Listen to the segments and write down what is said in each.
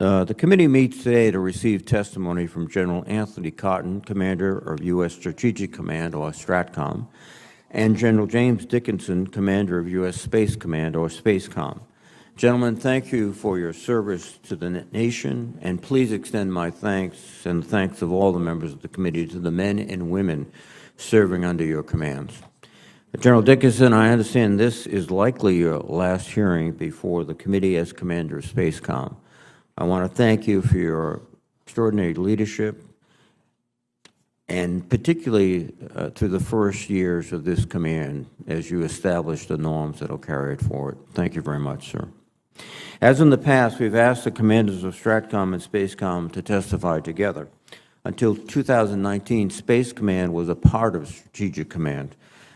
The committee meets today to receive testimony from General Anthony Cotton, Commander of U.S. Strategic Command, or Stratcom, and General James Dickinson, Commander of U.S. Space Command, or Spacecom. Gentlemen, thank you for your service to the nation, and please extend my thanks and thanks of all the members of the committee to the men and women serving under your commands. General Dickinson, I understand this is likely your last hearing before the committee as Commander of Spacecom. I want to thank you for your extraordinary leadership, and particularly through the first years of this command as you establish the norms that will carry it forward. Thank you very much, sir. As in the past, we've asked the commanders of Stratcom and Spacecom to testify together. Until 2019, Space Command was a part of Strategic Command.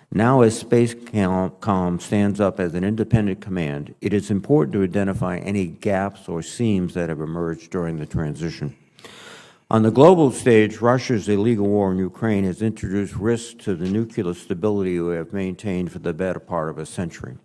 Now, as Spacecom stands up as an independent command, it is important to identify any gaps or seams that have emerged during the transition. On the global stage, Russia's illegal war in Ukraine has introduced risks to the nuclear stability we have maintained for the better part of a century.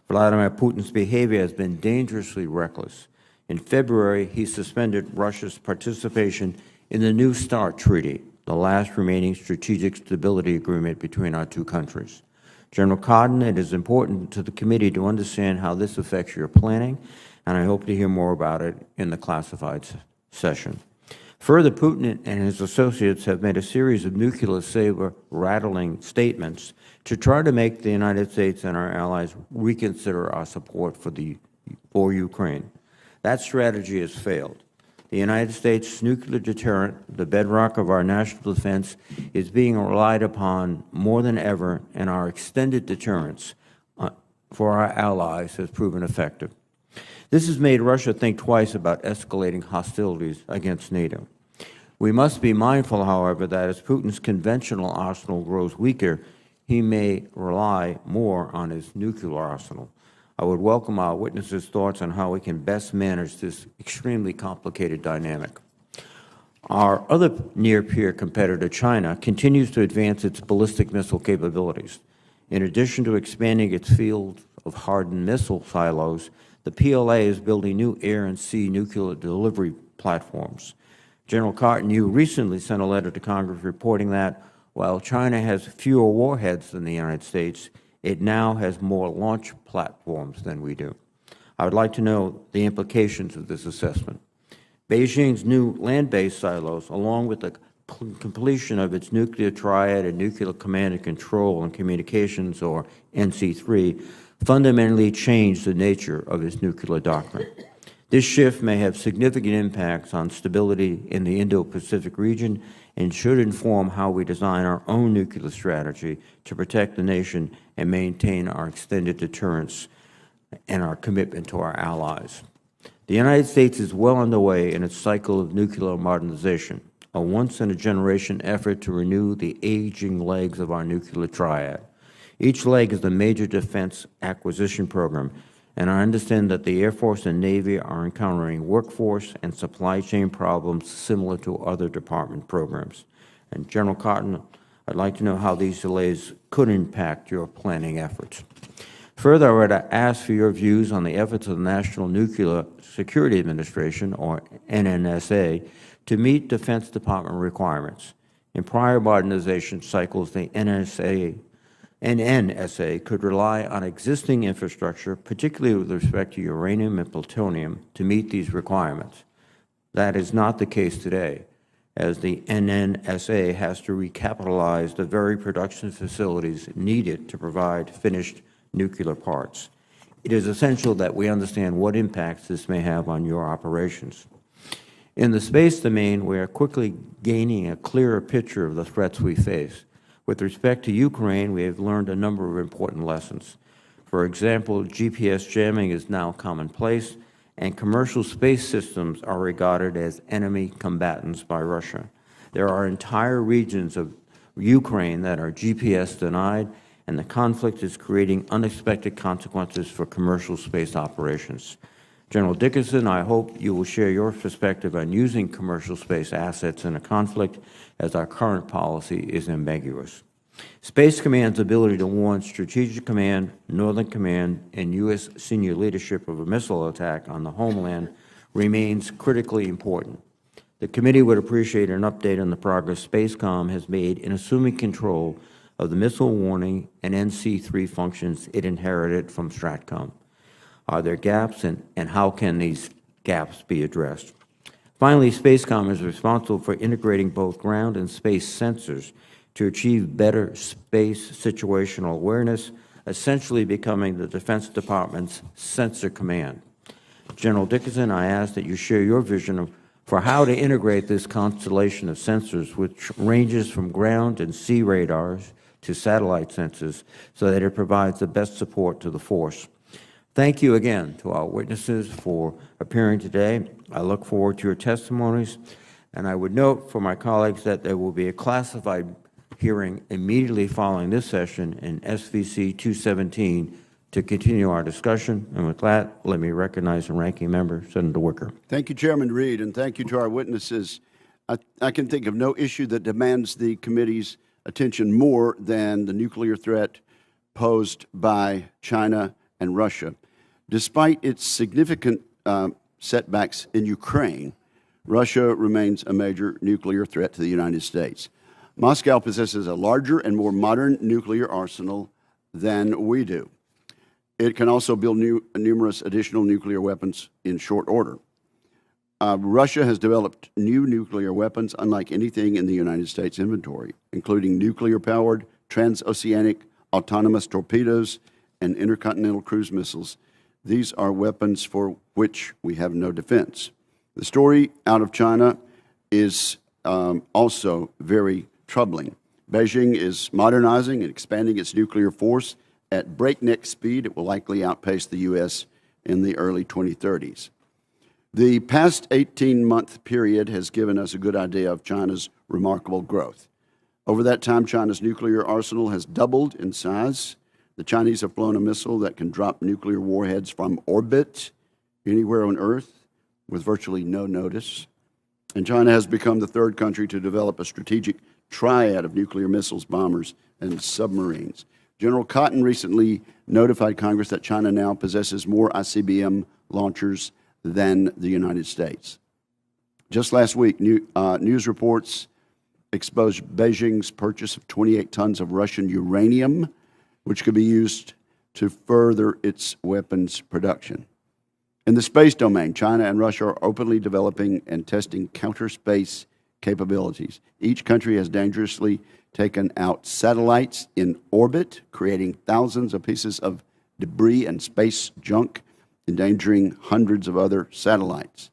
Vladimir Putin's behavior has been dangerously reckless. In February, he suspended Russia's participation in the New START Treaty, the last remaining strategic stability agreement between our two countries. General Cotton, it is important to the committee to understand how this affects your planning, and I hope to hear more about it in the classified session. Further, Putin and his associates have made a series of nuclear saber-rattling statements to try to make the United States and our allies reconsider our support for Ukraine. That strategy has failed. The United States nuclear deterrent, the bedrock of our national defense, is being relied upon more than ever, and our extended deterrence for our allies has proven effective. This has made Russia think twice about escalating hostilities against NATO. We must be mindful, however, that as Putin's conventional arsenal grows weaker, he may rely more on his nuclear arsenal. I would welcome our witnesses' thoughts on how we can best manage this extremely complicated dynamic. Our other near-peer competitor, China, continues to advance its ballistic missile capabilities. In addition to expanding its field of hardened missile silos, the PLA is building new air and sea nuclear delivery platforms. General Cotton, you recently sent a letter to Congress reporting that while China has fewer warheads than the United States, it now has more launch platforms than we do. I would like to know the implications of this assessment. Beijing's new land-based silos, along with the completion of its nuclear triad and nuclear command and control and communications, or NC3, fundamentally changed the nature of its nuclear doctrine. This shift may have significant impacts on stability in the Indo-Pacific region and should inform how we design our own nuclear strategy to protect the nation and maintain our extended deterrence and our commitment to our allies. The United States is well underway in its cycle of nuclear modernization, a once-in-a-generation effort to renew the aging legs of our nuclear triad. Each leg is a major defense acquisition program, and I understand that the Air Force and Navy are encountering workforce and supply chain problems similar to other department programs. And General Cotton, I'd like to know how these delays could impact your planning efforts. Further, I would ask for your views on the efforts of the National Nuclear Security Administration, or NNSA, to meet Defense Department requirements. In prior modernization cycles, the NNSA could rely on existing infrastructure, particularly with respect to uranium and plutonium, to meet these requirements. That is not the case today, as the NNSA has to recapitalize the very production facilities needed to provide finished nuclear parts. It is essential that we understand what impacts this may have on your operations. In the space domain, we are quickly gaining a clearer picture of the threats we face. With respect to Ukraine, we have learned a number of important lessons. For example, GPS jamming is now commonplace, and commercial space systems are regarded as enemy combatants by Russia. There are entire regions of Ukraine that are GPS denied, and the conflict is creating unexpected consequences for commercial space operations. General Dickinson, I hope you will share your perspective on using commercial space assets in a conflict, as our current policy is ambiguous. Space Command's ability to warn Strategic Command, Northern Command, and U.S. senior leadership of a missile attack on the homeland remains critically important. The committee would appreciate an update on the progress Spacecom has made in assuming control of the missile warning and NC-3 functions it inherited from Stratcom. Are there gaps, and how can these gaps be addressed? Finally, Spacecom is responsible for integrating both ground and space sensors to achieve better space situational awareness, essentially becoming the Defense Department's sensor command. General Dickinson, I ask that you share your vision for how to integrate this constellation of sensors, which ranges from ground and sea radars to satellite sensors, so that it provides the best support to the force. Thank you again to our witnesses for appearing today. I look forward to your testimonies, and I would note for my colleagues that there will be a classified hearing immediately following this session in SVC 217 to continue our discussion. And with that, let me recognize the ranking member, Senator Wicker. Thank you, Chairman Reed, and thank you to our witnesses. I can think of no issue that demands the committee's attention more than the nuclear threat posed by China and Russia. Despite its significant setbacks in Ukraine, Russia remains a major nuclear threat to the United States. Moscow possesses a larger and more modern nuclear arsenal than we do. It can also build numerous additional nuclear weapons in short order. Russia has developed new nuclear weapons unlike anything in the United States inventory, including nuclear-powered, transoceanic, autonomous torpedoes, and intercontinental cruise missiles. These are weapons for which we have no defense. The story out of China is also very troubling. Beijing is modernizing and expanding its nuclear force at breakneck speed. It will likely outpace the U.S. in the early 2030s. The past 18-month period has given us a good idea of China's remarkable growth. Over that time, China's nuclear arsenal has doubled in size. The Chinese have flown a missile that can drop nuclear warheads from orbit anywhere on Earth with virtually no notice. And China has become the third country to develop a strategic triad of nuclear missiles, bombers, and submarines. General Cotton recently notified Congress that China now possesses more ICBM launchers than the United States. Just last week, news reports exposed Beijing's purchase of 28 tons of Russian uranium, which could be used to further its weapons production. In the space domain, China and Russia are openly developing and testing counter space capabilities. Each country has dangerously taken out satellites in orbit, creating thousands of pieces of debris and space junk, endangering hundreds of other satellites.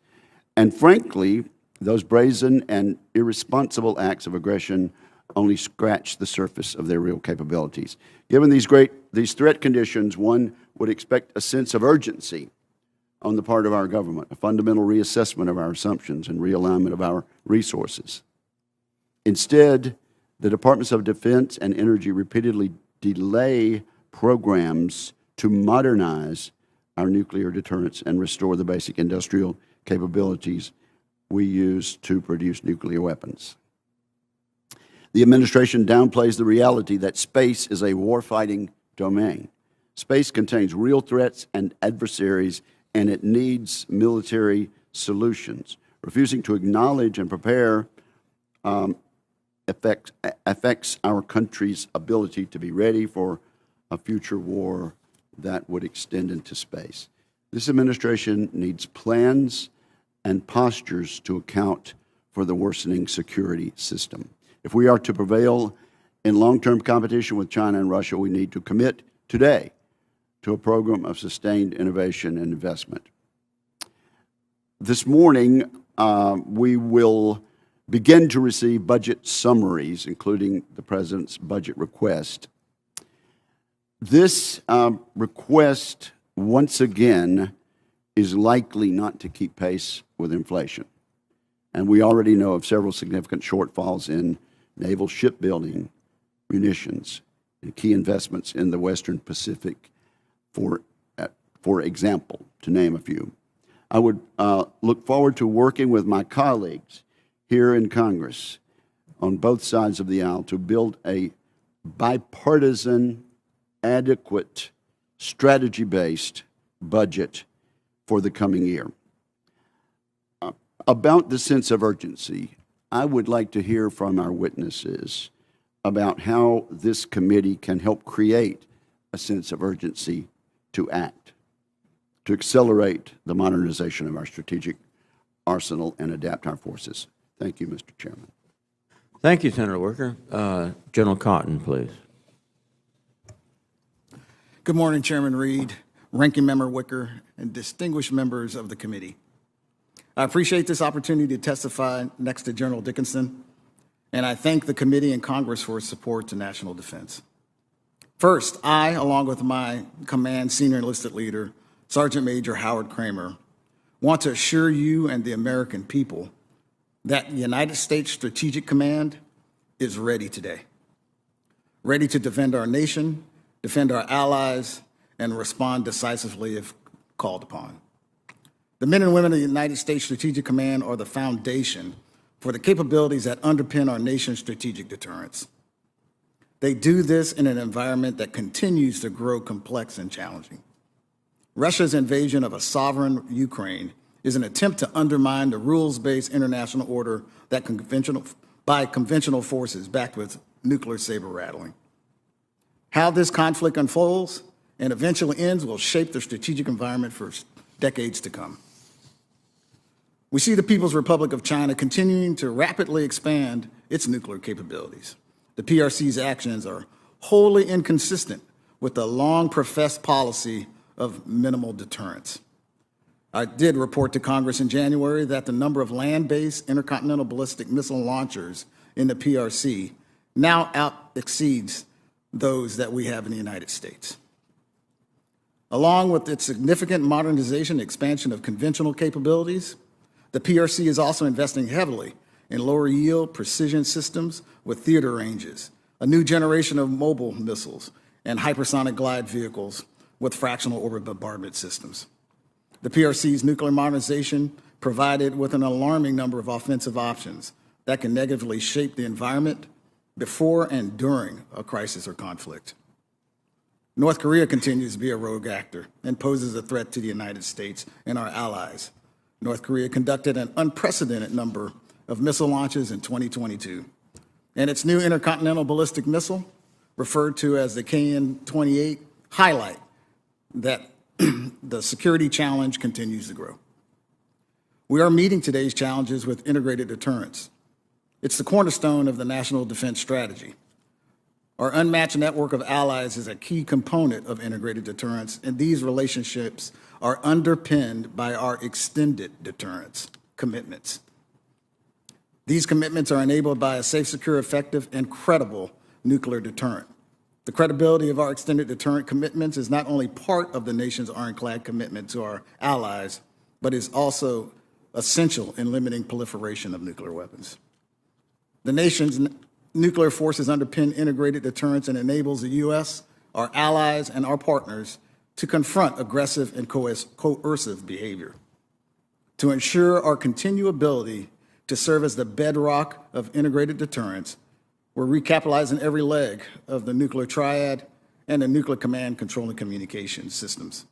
And frankly, those brazen and irresponsible acts of aggression only scratch the surface of their real capabilities. Given these threat conditions, one would expect a sense of urgency on the part of our government, a fundamental reassessment of our assumptions and realignment of our resources. Instead, the Departments of Defense and Energy repeatedly delay programs to modernize our nuclear deterrence and restore the basic industrial capabilities we use to produce nuclear weapons. The administration downplays the reality that space is a warfighting domain. Space contains real threats and adversaries, and it needs military solutions. Refusing to acknowledge and prepare affects our country's ability to be ready for a future war that would extend into space. This administration needs plans and postures to account for the worsening security system. If we are to prevail in long-term competition with China and Russia, we need to commit today to a program of sustained innovation and investment. This morning, we will begin to receive budget summaries, including the President's budget request. This request, once again, is likely not to keep pace with inflation. And we already know of several significant shortfalls in naval shipbuilding, munitions, and key investments in the Western Pacific, for example, to name a few. I would look forward to working with my colleagues here in Congress on both sides of the aisle to build a bipartisan, adequate, strategy-based budget for the coming year. About the sense of urgency, I would like to hear from our witnesses about how this committee can help create a sense of urgency to act, to accelerate the modernization of our strategic arsenal and adapt our forces. Thank you, Mr. Chairman. Thank you, Senator Wicker. General Cotton, please. Good morning, Chairman Reed, Ranking Member Wicker, and distinguished members of the committee. I appreciate this opportunity to testify next to General Dickinson, and I thank the committee and Congress for its support to national defense. First, I, along with my command senior enlisted leader, Sergeant Major Howard Kramer, want to assure you and the American people that the United States Strategic Command is ready today, ready to defend our nation, defend our allies, and respond decisively if called upon. The men and women of the United States Strategic Command are the foundation for the capabilities that underpin our nation's strategic deterrence. They do this in an environment that continues to grow complex and challenging. Russia's invasion of a sovereign Ukraine is an attempt to undermine the rules-based international order that by conventional forces backed with nuclear saber rattling. How this conflict unfolds and eventually ends will shape the strategic environment for decades to come. We see the People's Republic of China continuing to rapidly expand its nuclear capabilities. The PRC's actions are wholly inconsistent with the long-professed policy of minimal deterrence. I did report to Congress in January that the number of land-based intercontinental ballistic missile launchers in the PRC now exceeds those that we have in the United States. Along with its significant modernization and expansion of conventional capabilities, the PRC is also investing heavily in lower-yield precision systems with theater ranges, a new generation of mobile missiles, and hypersonic glide vehicles with fractional orbit bombardment systems. The PRC's nuclear modernization provided with an alarming number of offensive options that can negatively shape the environment before and during a crisis or conflict. North Korea continues to be a rogue actor and poses a threat to the United States and our allies. North Korea conducted an unprecedented number of missile launches in 2022, and its new intercontinental ballistic missile, referred to as the KN-28, highlight that the security challenge continues to grow. We are meeting today's challenges with integrated deterrence. It's the cornerstone of the National Defense Strategy. Our unmatched network of allies is a key component of integrated deterrence, and these relationships are underpinned by our extended deterrence commitments. These commitments are enabled by a safe, secure, effective, and credible nuclear deterrent. The credibility of our extended deterrent commitments is not only part of the nation's ironclad commitment to our allies, but is also essential in limiting proliferation of nuclear weapons. The nation's nuclear forces underpin integrated deterrence and enables the U.S., our allies, and our partners to confront aggressive and coercive behavior. To ensure our continuability to serve as the bedrock of integrated deterrence, we're recapitalizing every leg of the nuclear triad and the nuclear command, control, and communication systems.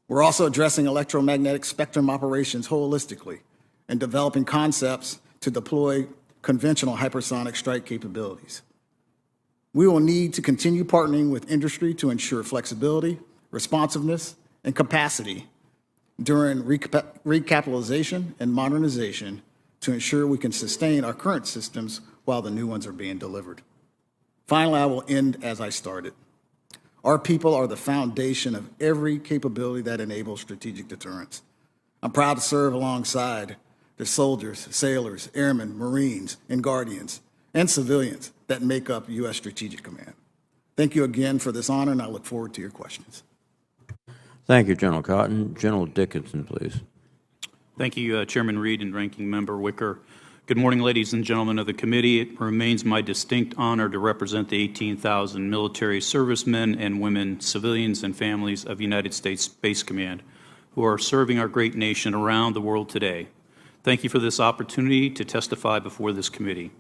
We're also addressing electromagnetic spectrum operations holistically and developing concepts to deploy conventional hypersonic strike capabilities. We will need to continue partnering with industry to ensure flexibility, responsiveness, and capacity during recapitalization and modernization to ensure we can sustain our current systems while the new ones are being delivered. Finally, I will end as I started. Our people are the foundation of every capability that enables strategic deterrence. I'm proud to serve alongside the soldiers, sailors, airmen, Marines, and Guardians, and civilians that make up U.S. Strategic Command. Thank you again for this honor, and I look forward to your questions. Thank you, General Cotton. General Dickinson, please. Thank you, Chairman Reed and Ranking Member Wicker. Good morning, ladies and gentlemen of the committee. It remains my distinct honor to represent the 18,000 military servicemen and women, civilians and families of United States Space Command who are serving our great nation around the world today. Thank you for this opportunity to testify before this committee.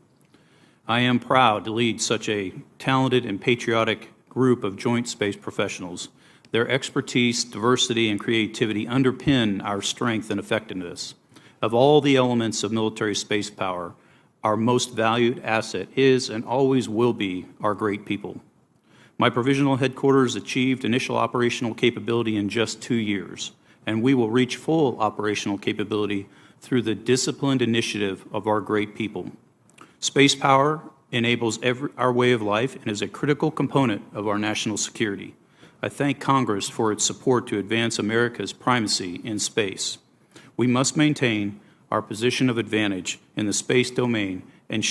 I am proud to lead such a talented and patriotic group of joint space professionals. Their expertise, diversity, and creativity underpin our strength and effectiveness. Of all the elements of military space power, our most valued asset is and always will be our great people. My provisional headquarters achieved initial operational capability in just 2 years, and we will reach full operational capability through the disciplined initiative of our great people. Space power enables our way of life and is a critical component of our national security. I thank Congress for its support to advance America's primacy in space. We must maintain our position of advantage in the space domain and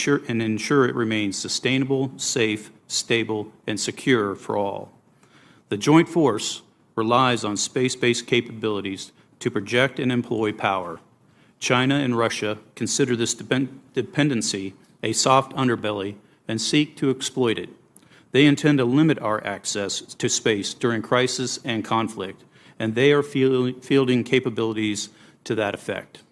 ensure it remains sustainable, safe, stable, and secure for all. The Joint Force relies on space-based capabilities to project and employ power. China and Russia consider this dependency a soft underbelly and seek to exploit it. They intend to limit our access to space during crisis and conflict, and they are fielding capabilities to that effect.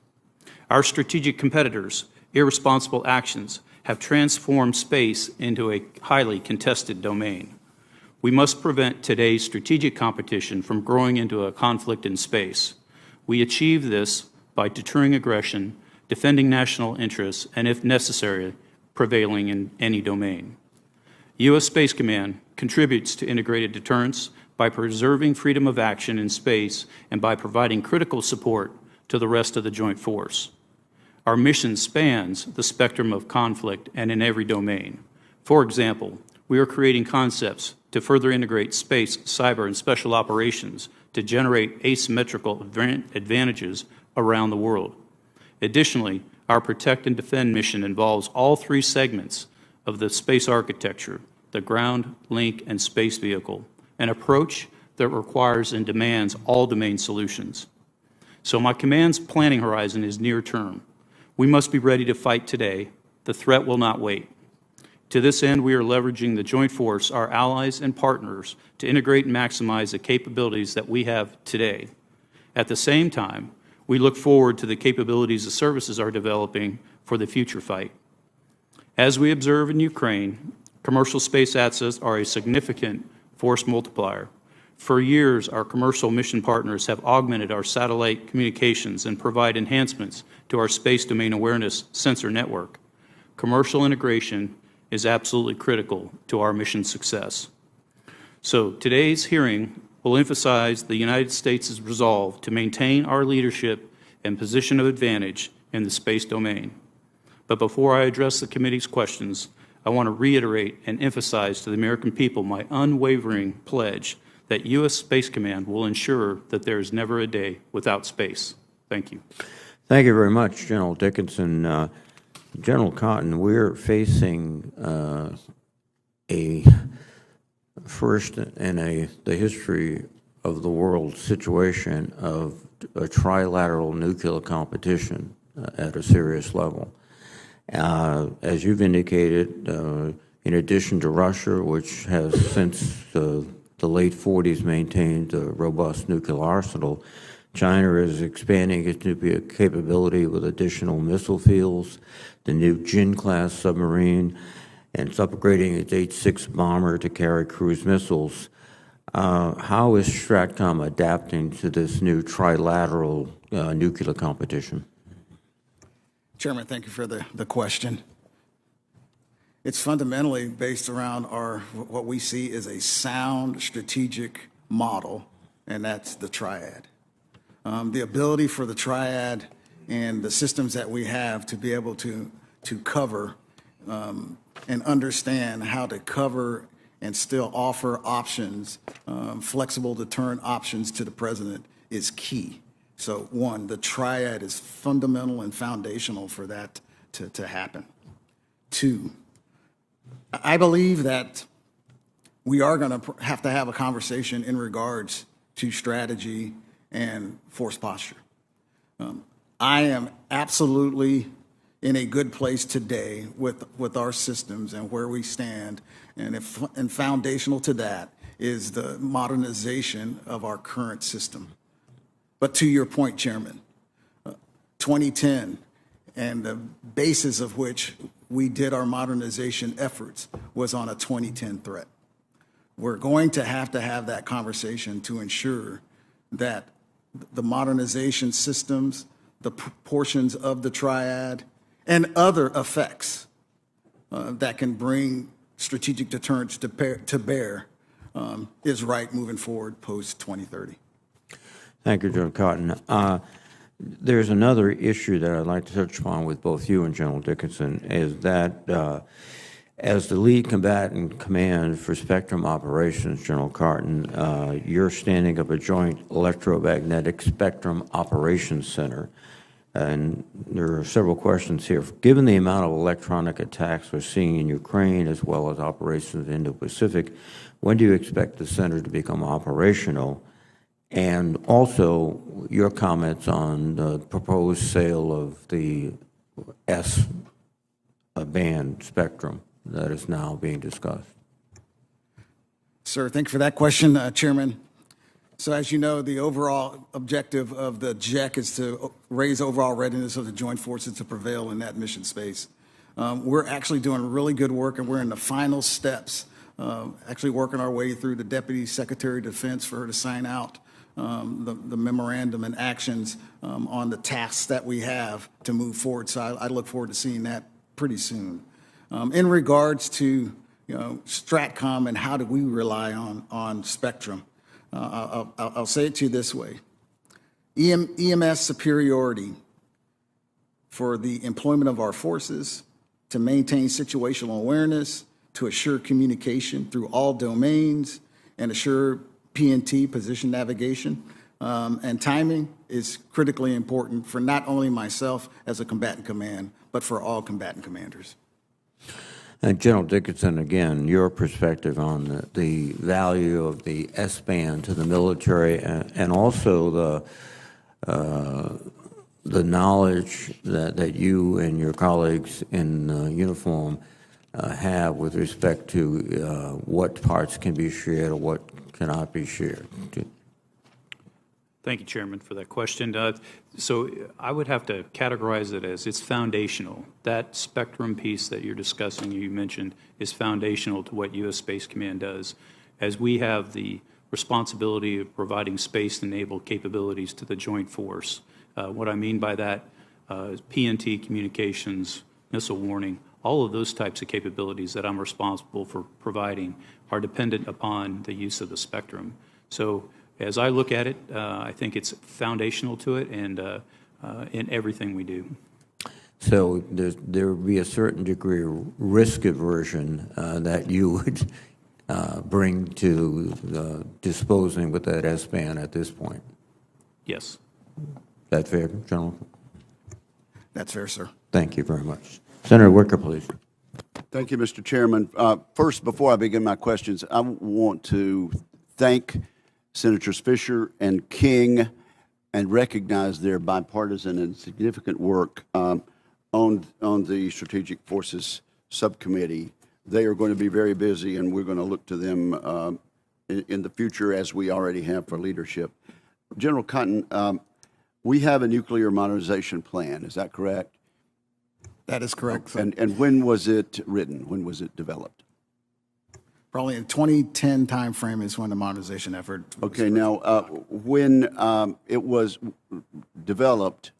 Our strategic competitors' irresponsible actions have transformed space into a highly contested domain. We must prevent today's strategic competition from growing into a conflict in space. We achieve this by deterring aggression, defending national interests, and, if necessary, prevailing in any domain. U.S. Space Command contributes to integrated deterrence by preserving freedom of action in space and by providing critical support to the rest of the Joint Force. Our mission spans the spectrum of conflict and in every domain. For example, we are creating concepts to further integrate space, cyber, and special operations to generate asymmetrical advantages around the world. Additionally, our Protect and Defend mission involves all three segments of the space architecture: the ground, link, and space vehicle, an approach that requires and demands all domain solutions. So my command's planning horizon is near term. We must be ready to fight today. The threat will not wait. To this end, we are leveraging the Joint Force, our allies and partners, to integrate and maximize the capabilities that we have today. At the same time, we look forward to the capabilities the services are developing for the future fight. As we observe in Ukraine, commercial space assets are a significant force multiplier. For years, our commercial mission partners have augmented our satellite communications and provide enhancements to our space domain awareness sensor network. Commercial integration is absolutely critical to our mission success. So today's hearing will emphasize the United States' resolve to maintain our leadership and position of advantage in the space domain. But before I address the committee's questions, I want to reiterate and emphasize to the American people my unwavering pledge that U.S. Space Command will ensure that there is never a day without space. Thank you. Thank you very much, General Dickinson. General Cotton, we're facing a first in the history of the world situation of a trilateral nuclear competition at a serious level. As you've indicated, in addition to Russia, which has since the late 40s maintained a robust nuclear arsenal, China is expanding its nuclear capability with additional missile fields, the new Jin-class submarine, and it's upgrading its H-6 bomber to carry cruise missiles. How is Stratcom adapting to this new trilateral nuclear competition? Chairman, thank you for the question. It's fundamentally based around what we see as a sound strategic model, and that's the triad. The ability for the triad and the systems that we have to be able to cover and understand how to cover and still offer options, flexible deterrent options to the president is key. So one, the triad is fundamental and foundational for that to happen. Two, I believe that we are going to have a conversation in regards to strategy and force posture. I am absolutely in a good place today with our systems and where we stand, and foundational to that is the modernization of our current system. But to your point, Chairman, 2010 and the basis of which we did our modernization efforts was on a 2010 threat. We're going to have that conversation to ensure that the modernization systems, the portions of the triad, and other effects that can bring strategic deterrence to bear is right moving forward post-2030. Thank you, General Cotton. There's another issue that I'd like to touch upon with both you and General Dickinson, is that as the lead combatant command for Spectrum operations, General Cotton, you're standing up a joint electromagnetic spectrum operations center. And there are several questions here. Given the amount of electronic attacks we're seeing in Ukraine as well as operations in the Pacific, when do you expect the center to become operational? And also your comments on the proposed sale of the S-band spectrum that is now being discussed. Sir, thank you for that question, Chairman. So as you know, the overall objective of the JEC is to raise overall readiness of the joint forces to prevail in that mission space. We're actually doing really good work, and we're in the final steps, actually working our way through the Deputy Secretary of Defense for her to sign out the memorandum and actions on the tasks that we have to move forward. So I look forward to seeing that pretty soon. In regards to Stratcom and how do we rely on Spectrum, I'll say it to you this way. EMS superiority for the employment of our forces, to maintain situational awareness, to assure communication through all domains, and assure PNT, position navigation, and timing is critically important for not only myself as a combatant command, but for all combatant commanders. And General Dickinson, again, your perspective on the value of the S-band to the military, and also the knowledge that you and your colleagues in uniform have with respect to what parts can be shared or what cannot be shared. Thank you, Chairman, for that question. So I would have to categorize it as it's foundational. That spectrum piece that you're discussing, you mentioned, is foundational to what U.S. Space Command does, as we have the responsibility of providing space-enabled capabilities to the Joint Force. What I mean by that is PNT communications, missile warning, all of those types of capabilities that I'm responsible for providing are dependent upon the use of the spectrum. So as I look at it, I think it's foundational to it and in everything we do. So there would be a certain degree of risk aversion that you would bring to disposing with that S-band at this point. Yes. Is that fair, General? That's fair, sir. Thank you very much. Senator Wicker, please. Thank you, Mr. Chairman. First, before I begin my questions, I want to thank Senators Fisher and King and recognize their bipartisan and significant work on the Strategic Forces Subcommittee. They are going to be very busy, and we're going to look to them in the future, as we already have, for leadership. General Cotton, we have a nuclear modernization plan. Is that correct? That is correct, sir. And when was it written? When was it developed? Probably in 2010 timeframe is when the modernization effort was Okay, now, when it was developed,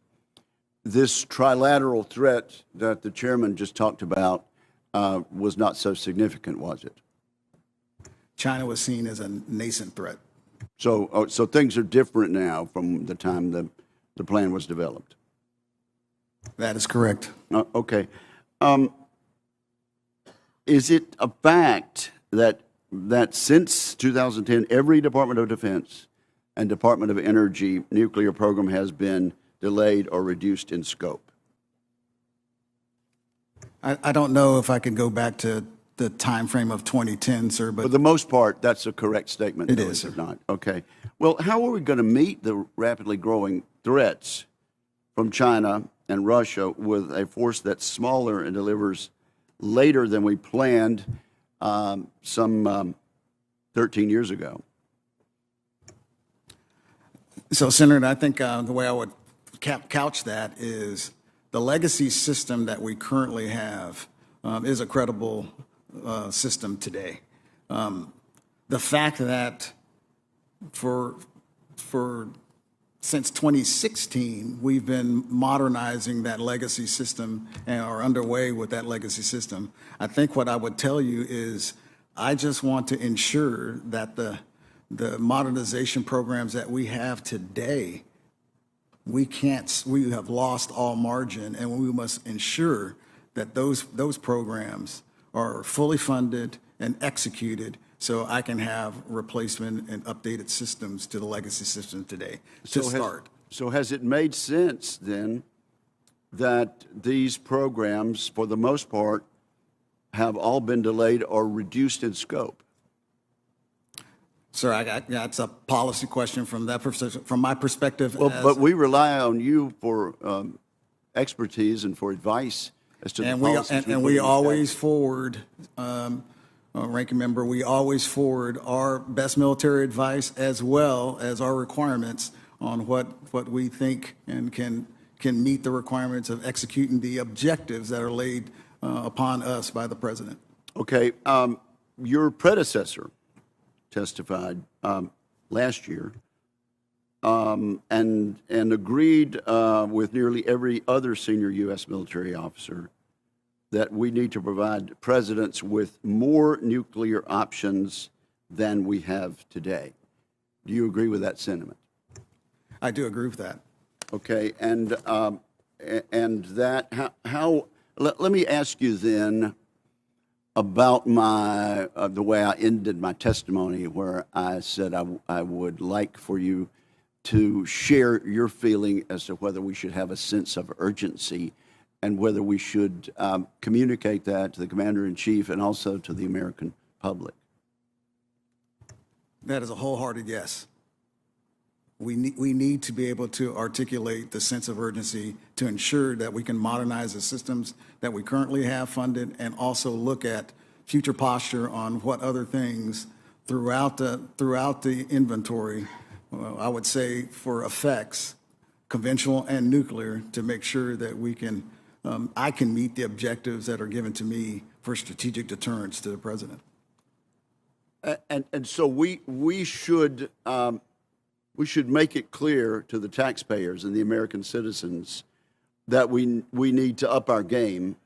this trilateral threat that the chairman just talked about was not so significant, was it? China was seen as a nascent threat. So, so things are different now from the time the plan was developed. That is correct. Okay. Is it a fact that since 2010, every Department of Defense and Department of Energy nuclear program has been delayed or reduced in scope? I don't know if I can go back to the time frame of 2010, sir, but For the most part, that's a correct statement. It though, is, it sir. not? Okay. Well, how are we going to meet the rapidly growing threats from China and Russia with a force that's smaller and delivers later than we planned some 13 years ago? So, Senator, I think the way I would couch that is the legacy system that we currently have is a credible system today. The fact that for since 2016, we've been modernizing that legacy system and are underway with that legacy system. I think what I would tell you is I just want to ensure that the modernization programs that we have today, we have lost all margin, and we must ensure that those programs are fully funded and executed so I can have replacement and updated systems to the legacy system today to start. So has it made sense then that these programs, for the most part, have all been delayed or reduced in scope? Sir, that's a policy question from that perspective. From my perspective, but we rely on you for expertise and for advice as to the policies. And we always forward, Ranking Member, we always forward our best military advice as well as our requirements on what we think and can meet the requirements of executing the objectives that are laid upon us by the President. Okay, your predecessor testified last year and agreed with nearly every other senior U.S. military officer that we need to provide presidents with more nuclear options than we have today. Do you agree with that sentiment? I do agree with that. Okay, and that let me ask you then about the way I ended my testimony, where I said I would like for you to share your feeling as to whether we should have a sense of urgency and whether we should communicate that to the Commander-in-Chief and also to the American public. That is a wholehearted yes. We need to be able to articulate the sense of urgency to ensure that we can modernize the systems that we currently have funded and also look at future posture on what other things throughout the inventory, I would say for effects, conventional and nuclear, to make sure that we can, I can meet the objectives that are given to me for strategic deterrence to the President. And so we should make it clear to the taxpayers and the American citizens that we need to up our game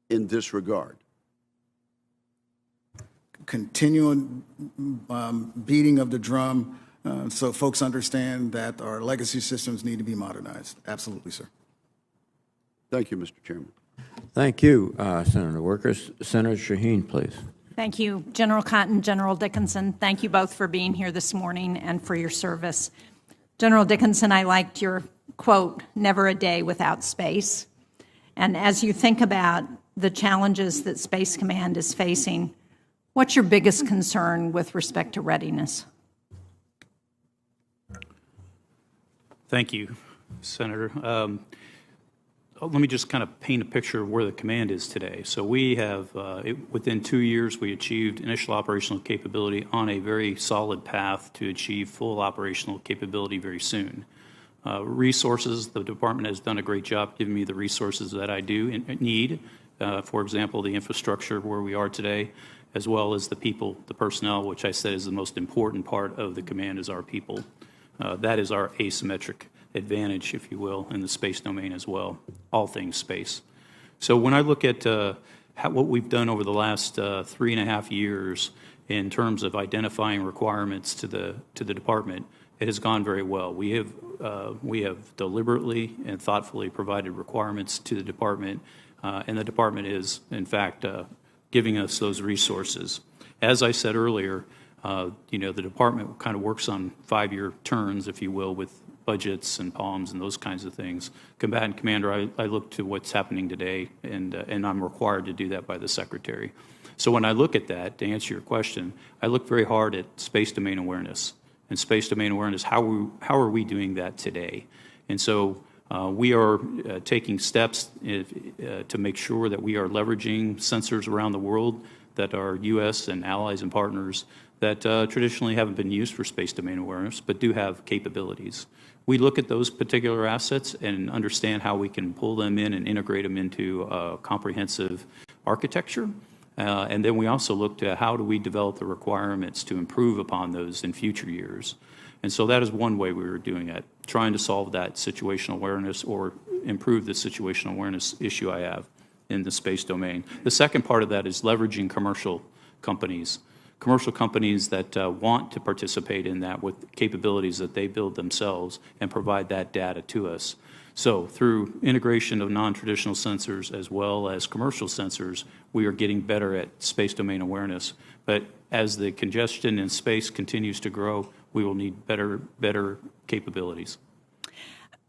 in this regard. Continuing beating of the drum so folks understand that our legacy systems need to be modernized. Absolutely, sir. Thank you, Mr. Chairman. Thank you, Senator Workers. Senator Shaheen, please. Thank you, General Cotton, General Dickinson. Thank you both for being here this morning and for your service. General Dickinson, I liked your quote, "Never a day without space." And as you think about the challenges that Space Command is facing, what's your biggest concern with respect to readiness? Thank you, Senator. Let me just kind of paint a picture of where the command is today. So we have, within 2 years, we achieved initial operational capability on a very solid path to achieve full operational capability very soon. Resources, the department has done a great job giving me the resources that I do need. For example, the infrastructure where we are today, as well as the people, the personnel, which I said is the most important part of the command is our people. That is our asymmetric advantage, if you will, in the space domain as well, all things space. So when I look at what we've done over the last 3.5 years in terms of identifying requirements to the department, it has gone very well. We have deliberately and thoughtfully provided requirements to the department, and the department is, in fact, giving us those resources. As I said earlier, the department kind of works on 5-year turns, if you will, with budgets and POMs and those kinds of things. Combatant Commander, I look to what's happening today, and I'm required to do that by the Secretary. So when I look at that, to answer your question, I look very hard at space domain awareness. And space domain awareness, how are we doing that today? And so we are taking steps to make sure that we are leveraging sensors around the world that are U.S. and allies and partners that traditionally haven't been used for space domain awareness, but do have capabilities. We look at those particular assets and understand how we can pull them in and integrate them into a comprehensive architecture. And then we also look to how do we develop the requirements to improve upon those in future years. And so that is one way we were doing it. trying to solve that situational awareness or improve the situational awareness issue I have in the space domain. The second part of that is leveraging commercial companies that want to participate in that with capabilities that they build themselves and provide that data to us. So through integration of non-traditional sensors as well as commercial sensors, we are getting better at space domain awareness. But as the congestion in space continues to grow, we will need better capabilities.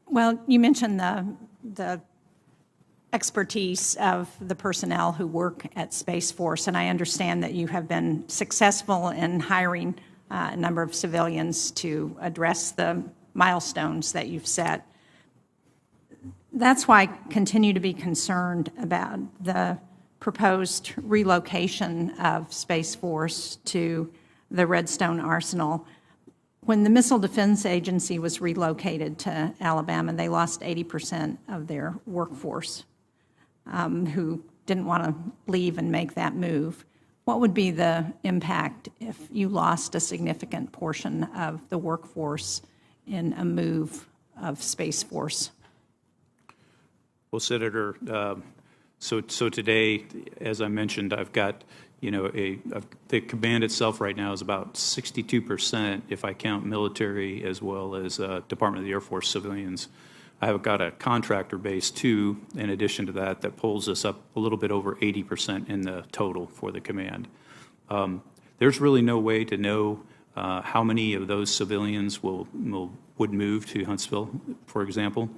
Well, you mentioned the expertise of the personnel who work at Space Force, and I understand that you have been successful in hiring a number of civilians to address the milestones that you've set. That's why I continue to be concerned about the proposed relocation of Space Force to the Redstone Arsenal. When the Missile Defense Agency was relocated to Alabama, they lost 80% of their workforce who didn't want to leave and make that move. What would be the impact if you lost a significant portion of the workforce in a move of Space Force? Well, Senator, so today, as I mentioned, I've got, the command itself right now is about 62% if I count military as well as Department of the Air Force civilians. I've got a contractor base too, in addition to that pulls us up a little bit over 80% in the total for the command. There's really no way to know how many of those civilians would move to Huntsville, for example,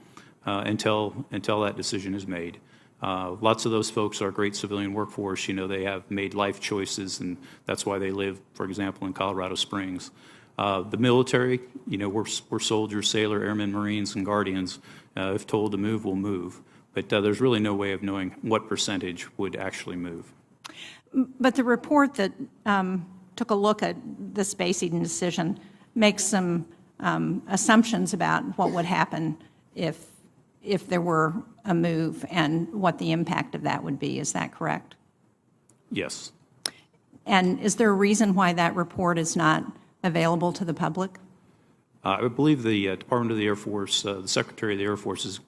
until that decision is made. Lots of those folks are great civilian workforce. They have made life choices, and that's why they live, for example, in Colorado Springs. The military, we're soldiers, sailor, airmen, Marines, and Guardians. If told to move, we'll move. But there's really no way of knowing what percentage would actually move. But the report that took a look at the Spacecom decision makes some assumptions about what would happen if there were a move and what the impact of that would be. Is that correct? Yes. And is there a reason why that report is not available to the public? I believe the Department of the Air Force, the Secretary of the Air Force is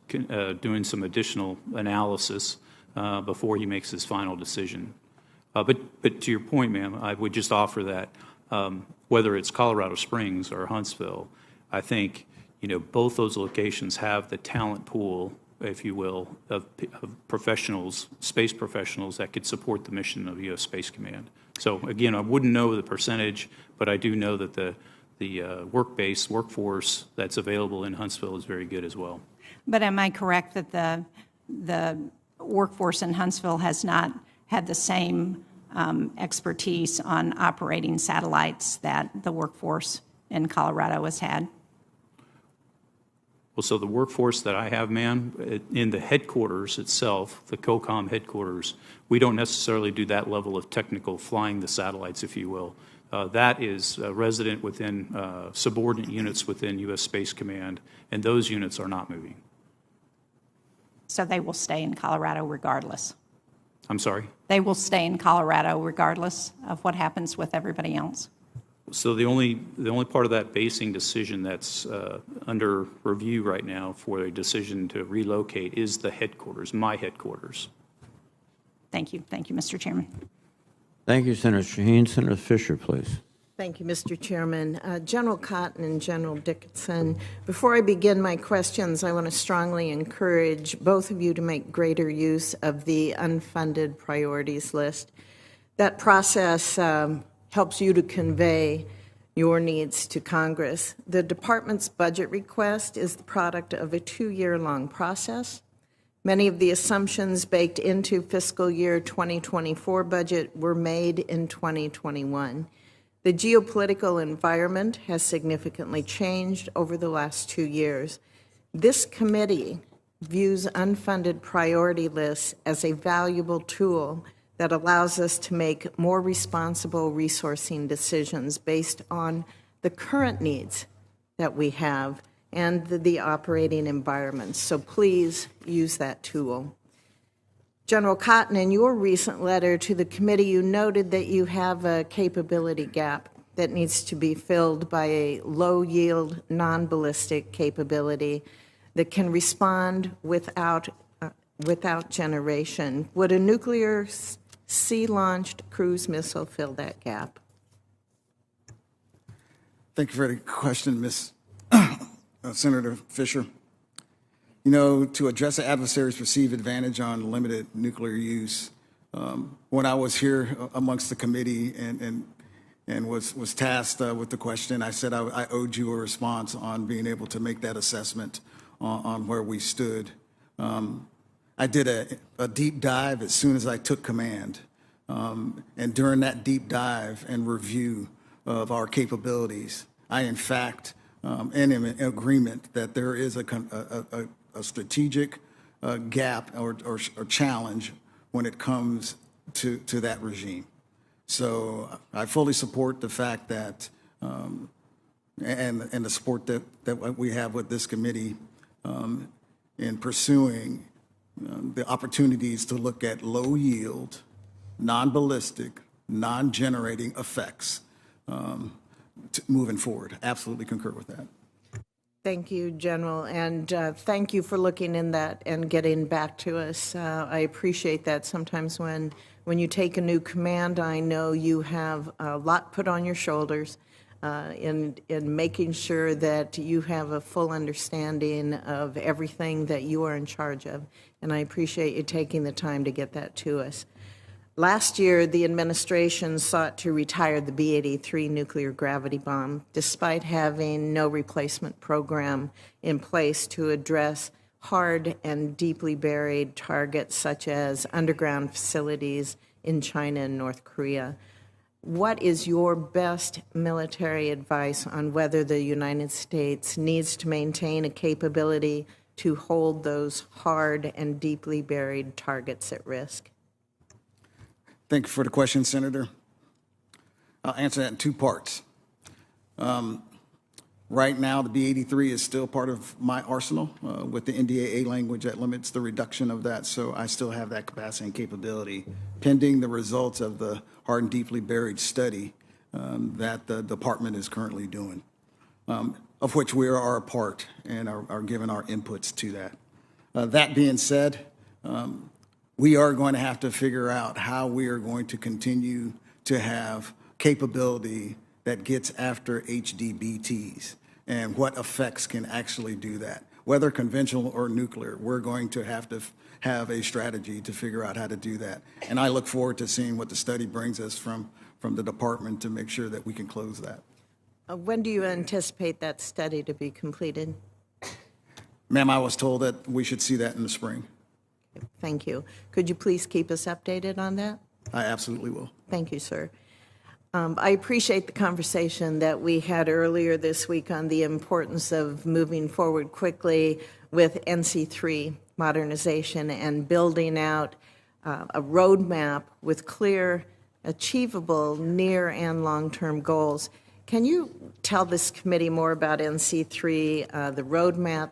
doing some additional analysis before he makes his final decision. But to your point, ma'am, I would just offer that whether it's Colorado Springs or Huntsville, I think both those locations have the talent pool, if you will, of professionals, space professionals that could support the mission of U.S. Space Command. So again, I wouldn't know the percentage, but I do know that the workforce that's available in Huntsville is very good as well. But am I correct that the workforce in Huntsville has not had the same expertise on operating satellites that the workforce in Colorado has had? Well, so the workforce that I have, ma'am, in the headquarters itself, the COCOM headquarters, we don't necessarily do that level of technical flying the satellites, if you will. That is resident within subordinate units within U.S. Space Command, and those units are not moving. So they will stay in Colorado regardless? I'm sorry? They will stay in Colorado regardless of what happens with everybody else? So the only part of that basing decision that's under review right now for a decision to relocate is the headquarters, my headquarters. Thank you. Thank you, Mr. Chairman. Thank you, Senator Shaheen. Senator Fisher, please. Thank you, Mr. Chairman. General Cotton and General Dickinson, before I begin my questions, I want to strongly encourage both of you to make greater use of the unfunded priorities list. That process helps you to convey your needs to Congress. The department's budget request is the product of a 2-year-long process. Many of the assumptions baked into fiscal year 2024 budget were made in 2021. The geopolitical environment has significantly changed over the last 2 years. This committee views unfunded priority lists as a valuable tool that allows us to make more responsible resourcing decisions based on the current needs that we have and the operating environment. So please use that tool. General Cotton, in your recent letter to the committee, you noted that you have a capability gap that needs to be filled by a low-yield, non-ballistic capability that can respond without generation. Would a nuclear sea-launched cruise missile fill that gap? Thank you for the question, Ms. Senator Fisher. You know, to address the adversary's perceived advantage on limited nuclear use, when I was here amongst the committee and was tasked with the question, I said I owed you a response on being able to make that assessment on where we stood. I did a deep dive as soon as I took command. And during that deep dive and review of our capabilities, I, in fact, am in agreement that there is a strategic gap or challenge when it comes to that regime. So I fully support the fact that, and the support that we have with this committee in pursuing the opportunities to look at low yield, non-ballistic, non-generating effects moving forward. Absolutely concur with that. Thank you, General, and thank you for looking in that and getting back to us. I appreciate that. Sometimes when you take a new command, I know you have a lot put on your shoulders in making sure that you have a full understanding of everything that you are in charge of, and I appreciate you taking the time to get that to us. Last year, the administration sought to retire the B-83 nuclear gravity bomb, despite having no replacement program in place to address hard and deeply buried targets such as underground facilities in China and North Korea. What is your best military advice on whether the United States needs to maintain a capability to hold those hard and deeply buried targets at risk? Thank you for the question, Senator. I'll answer that in two parts. Right now, the B-83 is still part of my arsenal with the NDAA language that limits the reduction of that, so I still have that capacity and capability pending the results of the hard and deeply buried study that the department is currently doing, of which we are a part and are giving our inputs to that. That being said, we are going to have to figure out how we are going to continue to have capability that gets after HDBTs and what effects can actually do that. Whether conventional or nuclear, we're going to have a strategy to figure out how to do that. And I look forward to seeing what the study brings us from the department to make sure that we can close that. When do you anticipate that study to be completed? Ma'am, I was told that we should see that in the spring. Thank you. Could you please keep us updated on that? I absolutely will. Thank you, sir. I appreciate the conversation that we had earlier this week on the importance of moving forward quickly with NC3 modernization and building out a roadmap with clear, achievable near and long-term goals. Can you tell this committee more about NC3, the roadmap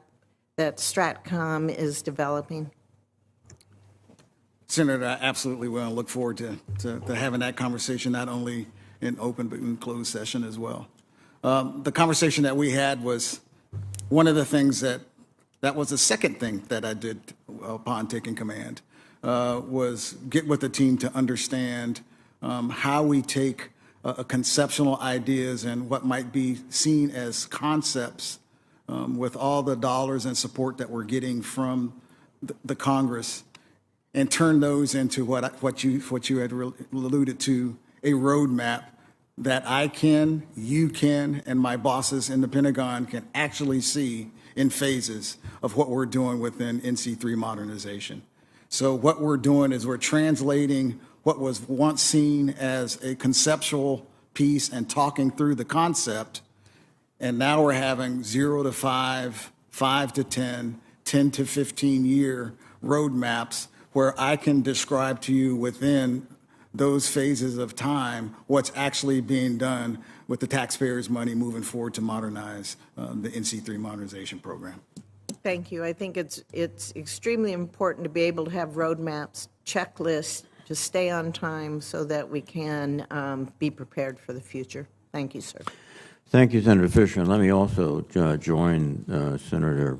that Stratcom is developing? Senator, I absolutely will. I look forward to having that conversation, not only in open but in closed session as well. The conversation that we had was one of the things that was the second thing that I did upon taking command, was get with the team to understand how we take conceptual ideas and what might be seen as concepts with all the dollars and support that we're getting from the Congress, and turn those into what you had alluded to, a roadmap that I can, you can, and my bosses in the Pentagon can actually see in phases of what we're doing within NC3 modernization. So what we're doing is we're translating what was once seen as a conceptual piece and talking through the concept, and now we're having 0 to 5, 5 to 10, 10 to 15 year roadmaps where I can describe to you within those phases of time what's actually being done with the taxpayers' money moving forward to modernize the NC3 modernization program. Thank you. I think it's extremely important to be able to have roadmaps, checklists, to stay on time so that we can be prepared for the future. Thank you, sir. Thank you, Senator Fisher. And let me also join Senator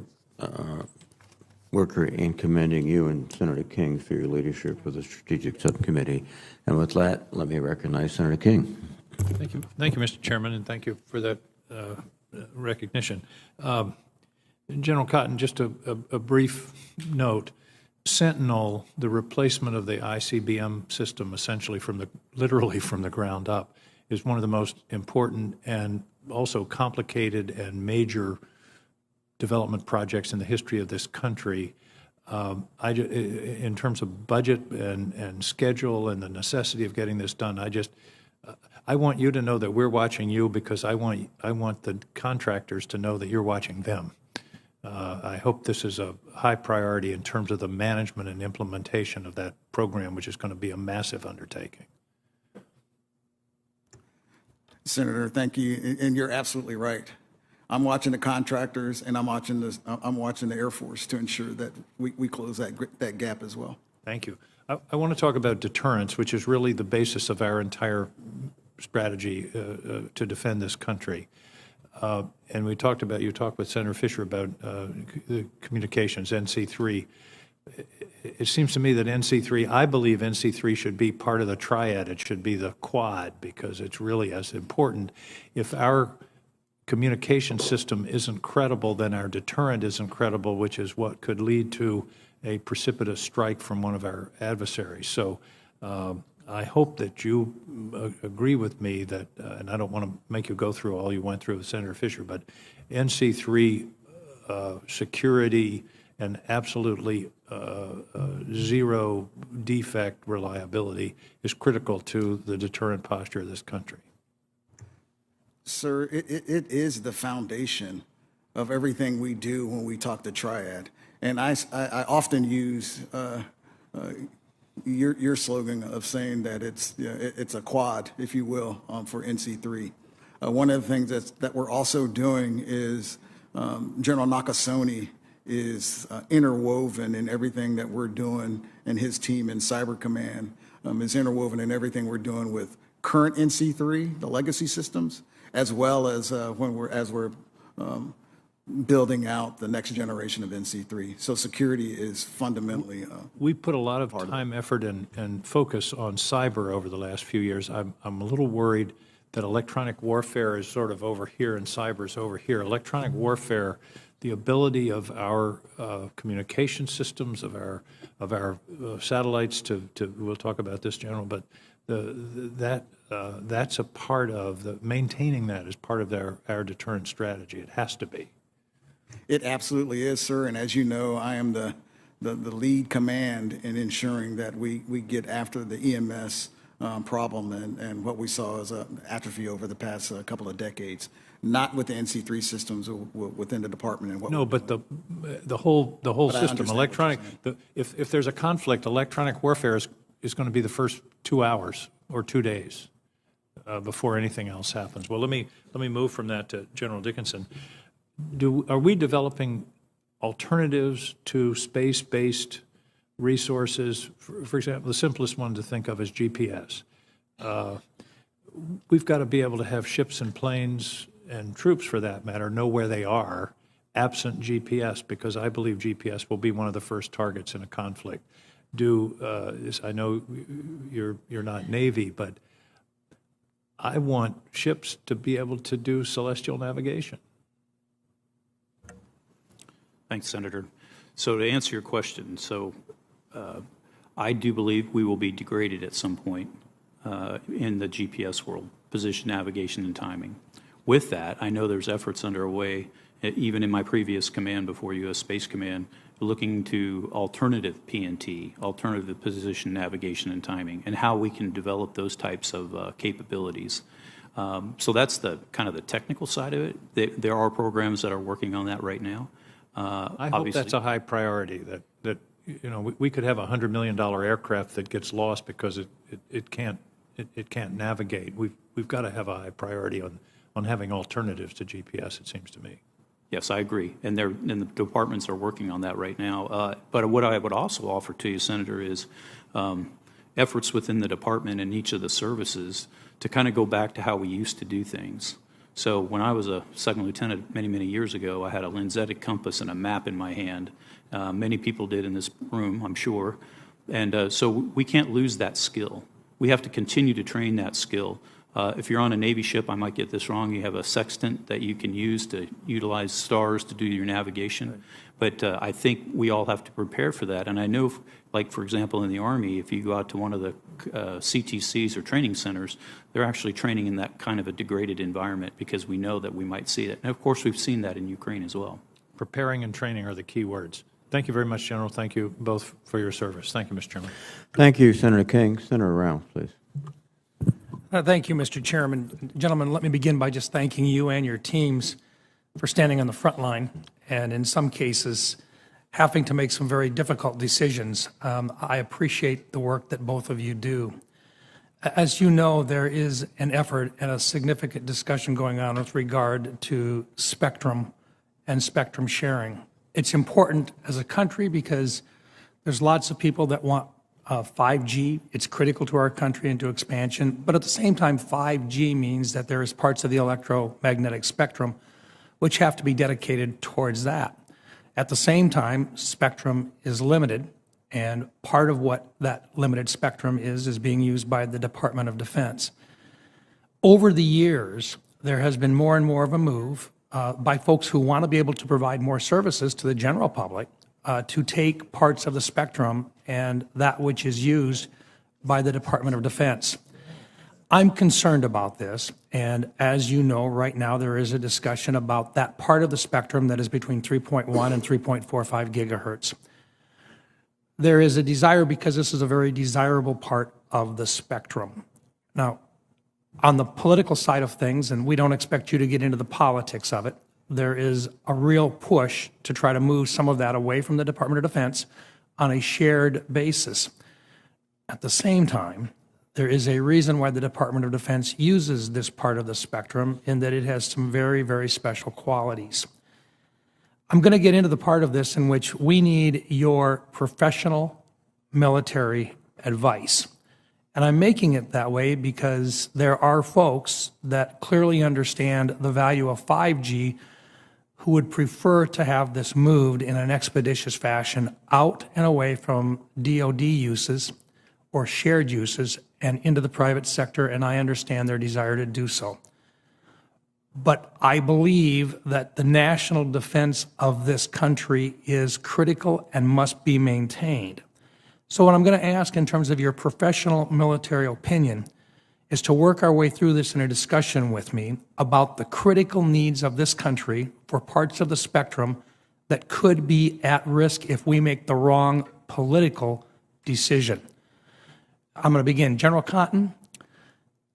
Wicker in commending you and Senator King for your leadership of the Strategic Subcommittee. And with that, let me recognize Senator King. Thank you. Thank you, Mr. Chairman, and thank you for that recognition. General Cotton, just a brief note. Sentinel, the replacement of the ICBM system, essentially literally from the ground up, is one of the most important and also complicated and major development projects in the history of this country. In terms of budget and schedule and the necessity of getting this done, I want you to know that we're watching you, because I want the contractors to know that you're watching them. I hope this is a high priority in terms of the management and implementation of that program, which is going to be a massive undertaking. Senator, thank you, and you're absolutely right. I'm watching the contractors, and I'm watching the Air Force to ensure that we close that gap as well. Thank you. I want to talk about deterrence, which is really the basis of our entire strategy to defend this country. And you talked with Senator Fisher about the communications, NC3. It seems to me that I believe NC3 should be part of the triad. It should be the quad, because it's really as important. If our communication system isn't credible, then our deterrent isn't credible, which is what could lead to a precipitous strike from one of our adversaries. So I hope that you agree with me that, and I don't want to make you go through all you went through with Senator Fisher, but NC3 security and absolutely zero defect reliability is critical to the deterrent posture of this country. Sir, it is the foundation of everything we do when we talk to triad. And I often use your slogan of saying that it's a quad, if you will, for NC3. One of the things that we're also doing is General Nakasone is interwoven in everything that we're doing, and his team in Cyber Command is interwoven in everything we're doing with current NC3, the legacy systems, as well as as we're building out the next generation of NC3. So security is fundamentally we put a lot of time, effort, and focus on cyber over the last few years. I'm a little worried that electronic warfare is sort of over here and cyber is over here. Electronic warfare, the ability of our communication systems, of our satellites to we'll talk about this, General, but that's a part of maintaining that is part of our deterrent strategy. It has to be. It absolutely is, sir. And as you know, I am the lead command in ensuring that we get after the EMS problem and what we saw as an atrophy over the past couple of decades. Not with the NC3 systems within the department and what. No, but the whole system, electronic. If there's a conflict, electronic warfare is going to be the first 2 hours or 2 days before anything else happens. Well, let me move from that to General Dickinson. Are we developing alternatives to space-based resources? For example, the simplest one to think of is GPS. We've got to be able to have ships and planes and troops, for that matter, know where they are, absent GPS, because I believe GPS will be one of the first targets in a conflict. I know you're not Navy, but I want ships to be able to do celestial navigation. Thanks, Senator. So to answer your question, I do believe we will be degraded at some point in the GPS world, position, navigation, and timing. With that, I know there's efforts underway, even in my previous command before U.S. Space Command, looking to alternative PNT, alternative position, navigation, and timing, and how we can develop those types of capabilities. So that's the kind of the technical side of it. There are programs that are working on that right now. I hope that's a high priority. That we could have a $100 million aircraft that gets lost because it can't navigate. We've got to have a high priority on having alternatives to GPS. It seems to me. Yes, I agree, and the departments are working on that right now. But what I would also offer to you, Senator, is efforts within the department and each of the services to kind of go back to how we used to do things. So when I was a second lieutenant many, many years ago, I had a lensatic compass and a map in my hand. Many people did in this room, I'm sure. And so we can't lose that skill. We have to continue to train that skill. If you're on a Navy ship, I might get this wrong, you have a sextant that you can use to utilize stars to do your navigation. Right. But I think we all have to prepare for that. And I know, like, for example, in the Army, if you go out to one of the CTCs or training centers, they're actually training in that kind of a degraded environment because we know that we might see it. And, of course, we've seen that in Ukraine as well. Preparing and training are the key words. Thank you very much, General. Thank you both for your service. Thank you, Mr. Chairman. Thank you, Senator King. Senator Rounds, please. Thank you, Mr. Chairman. Gentlemen, let me begin by just thanking you and your teams for standing on the front line and, in some cases, having to make some very difficult decisions. I appreciate the work that both of you do. As you know, there is an effort and a significant discussion going on with regard to spectrum and spectrum sharing. It's important as a country because there's lots of people that want 5G. It's critical to our country and to expansion. But at the same time, 5G means that there is parts of the electromagnetic spectrum which have to be dedicated towards that. At the same time, spectrum is limited, and part of what that limited spectrum is being used by the Department of Defense. Over the years, there has been more and more of a move by folks who want to be able to provide more services to the general public to take parts of the spectrum and that which is used by the Department of Defense. I'm concerned about this, and as you know, right now there is a discussion about that part of the spectrum that is between 3.1 and 3.45 gigahertz. There is a desire, because this is a very desirable part of the spectrum. Now, on the political side of things, and we don't expect you to get into the politics of it, there is a real push to try to move some of that away from the Department of Defense on a shared basis. At the same time, there is a reason why the Department of Defense uses this part of the spectrum, in that it has some very, very special qualities. I'm going to get into the part of this in which we need your professional military advice. And I'm making it that way because there are folks that clearly understand the value of 5G who would prefer to have this moved in an expeditious fashion out and away from DoD uses or shared uses and into the private sector, and I understand their desire to do so. But I believe that the national defense of this country is critical and must be maintained. So what I'm going to ask in terms of your professional military opinion is to work our way through this in a discussion with me about the critical needs of this country for parts of the spectrum that could be at risk if we make the wrong political decision. I'm going to begin. General Cotton,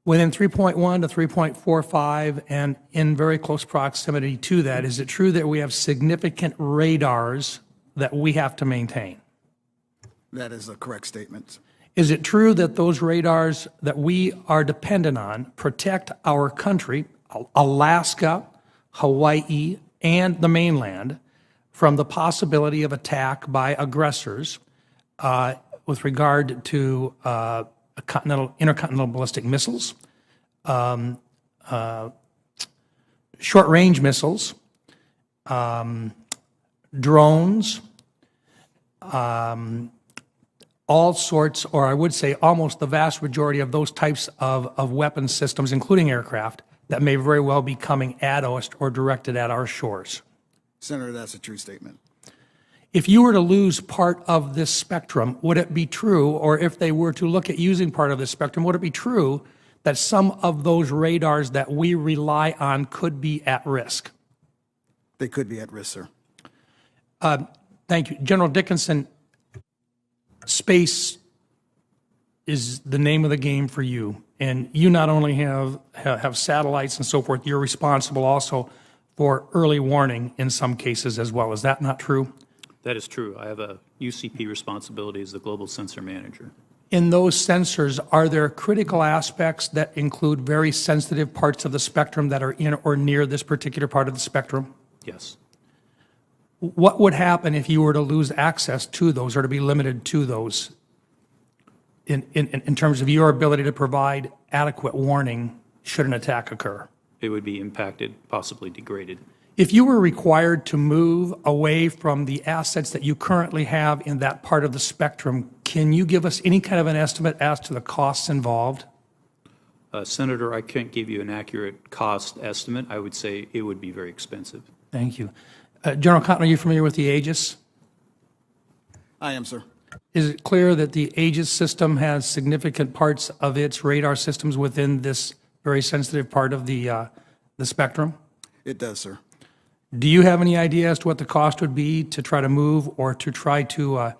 within 3.1 to 3.45 and in very close proximity to that, is it true that we have significant radars that we have to maintain? That is a correct statement. Is it true that those radars that we are dependent on protect our country, Alaska, Hawaii, and the mainland, from the possibility of attack by aggressors with regard to intercontinental ballistic missiles, short-range missiles, drones, all sorts, or I would say almost the vast majority of those types of weapon systems, including aircraft, that may very well be coming at us or directed at our shores? Senator, that's a true statement. If you were to lose part of this spectrum, would it be true, or if they were to look at using part of this spectrum, would it be true that some of those radars that we rely on could be at risk? They could be at risk, sir. Thank you. General Dickinson, space is the name of the game for you. And you not only have satellites and so forth, you're responsible also for early warning in some cases as well. Is that not true? That is true. I have a UCP responsibility as the global sensor manager. In those sensors, are there critical aspects that include very sensitive parts of the spectrum that are in or near this particular part of the spectrum? Yes. What would happen if you were to lose access to those or to be limited to those? in terms of your ability to provide adequate warning should an attack occur? It would be impacted, possibly degraded. If you were required to move away from the assets that you currently have in that part of the spectrum, can you give us any kind of an estimate as to the costs involved? Senator, I can't give you an accurate cost estimate. I would say it would be very expensive. Thank you. General Cotton, are you familiar with the Aegis? I am, sir. Is it clear that the Aegis system has significant parts of its radar systems within this very sensitive part of the spectrum? It does, sir. Do you have any idea as to what the cost would be to try to move or to try to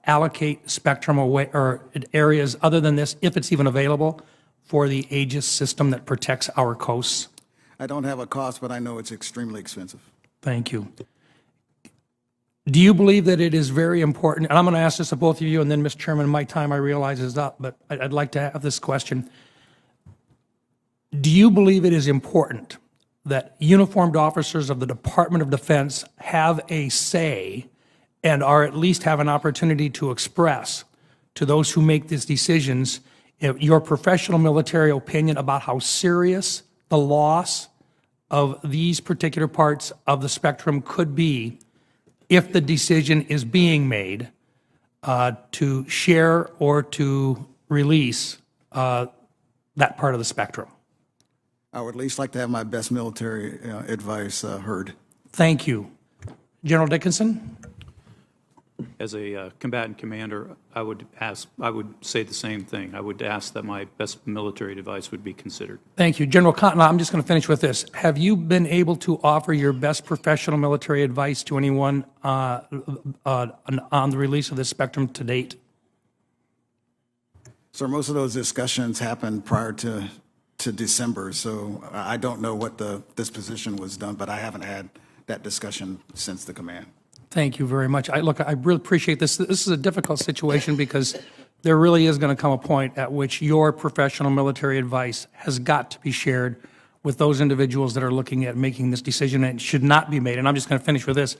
allocate spectrum away or areas other than this, if it's even available, for the Aegis system that protects our coasts? I don't have a cost, but I know it's extremely expensive. Thank you. Do you believe that it is very important, and I'm going to ask this of both of you, and then, Mr. Chairman, my time I realize is up, but I'd like to have this question. Do you believe it is important that uniformed officers of the Department of Defense have a say and are at least have an opportunity to express to those who make these decisions your professional military opinion about how serious the loss of these particular parts of the spectrum could be if the decision is being made to share or to release that part of the spectrum? I would at least like to have my best military advice heard. Thank you. General Dickinson? As a combatant commander, I would say the same thing. I would ask that my best military advice would be considered. Thank you. General Cotton, I'm just going to finish with this. Have you been able to offer your best professional military advice to anyone on the release of this spectrum to date? Sir, most of those discussions happened prior to December, so I don't know what the disposition was done, but I haven't had that discussion since the command. Thank you very much. I really appreciate this. This is a difficult situation because there really is going to come a point at which your professional military advice has got to be shared with those individuals that are looking at making this decision, and it should not be made. And I'm just going to finish with this.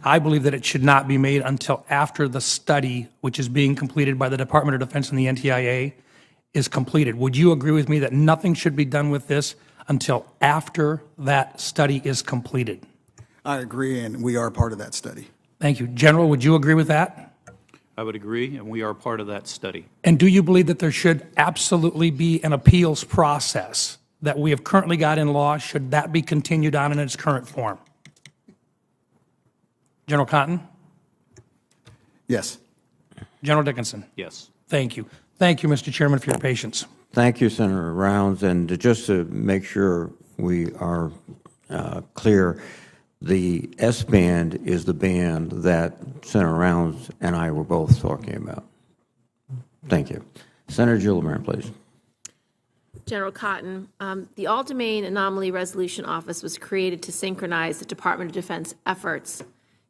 I believe that it should not be made until after the study, which is being completed by the Department of Defense and the NTIA, is completed. Would you agree with me that nothing should be done with this until after that study is completed? I agree, and we are part of that study. Thank you. General, would you agree with that? I would agree, and we are part of that study. And do you believe that there should absolutely be an appeals process that we have currently got in law? Should that be continued on in its current form? General Cotton? Yes. General Dickinson? Yes. Thank you. Thank you, Mr. Chairman, for your patience. Thank you, Senator Rounds. And just to make sure we are clear, the S-band is the band that Senator Rounds and I were both talking about. Thank you. Senator Gillibrand, please. General Cotton, the All-Domain Anomaly Resolution Office was created to synchronize the Department of Defense efforts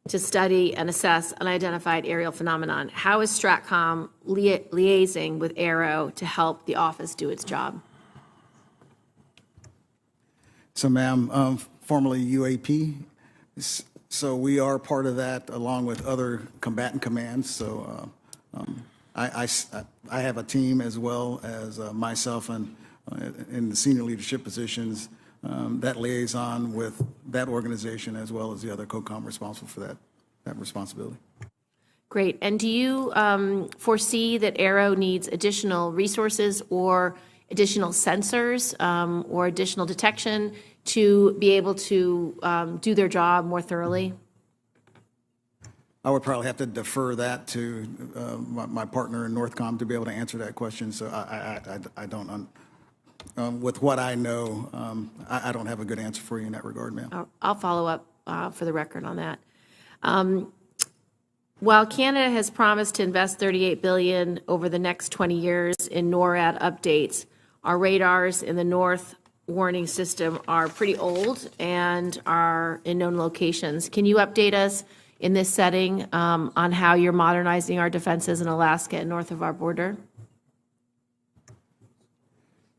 to study and assess unidentified aerial phenomenon. How is Stratcom liaising with Aero to help the office do its job? So, ma'am, formerly UAP, so we are part of that along with other combatant commands. So I have a team as well as myself and in the senior leadership positions that liaison with that organization as well as the other COCOM responsible for that responsibility. Great. And do you foresee that Aero needs additional resources or additional sensors or additional detection to be able to do their job more thoroughly? I would probably have to defer that to my partner in Northcom to be able to answer that question. So I don't, with what I know, I don't have a good answer for you in that regard, ma'am. I'll follow up for the record on that. While Canada has promised to invest $38 billion over the next 20 years in NORAD updates, our radars in the North warning system are pretty old and are in known locations. Can you update us in this setting on how you're modernizing our defenses in Alaska and north of our border?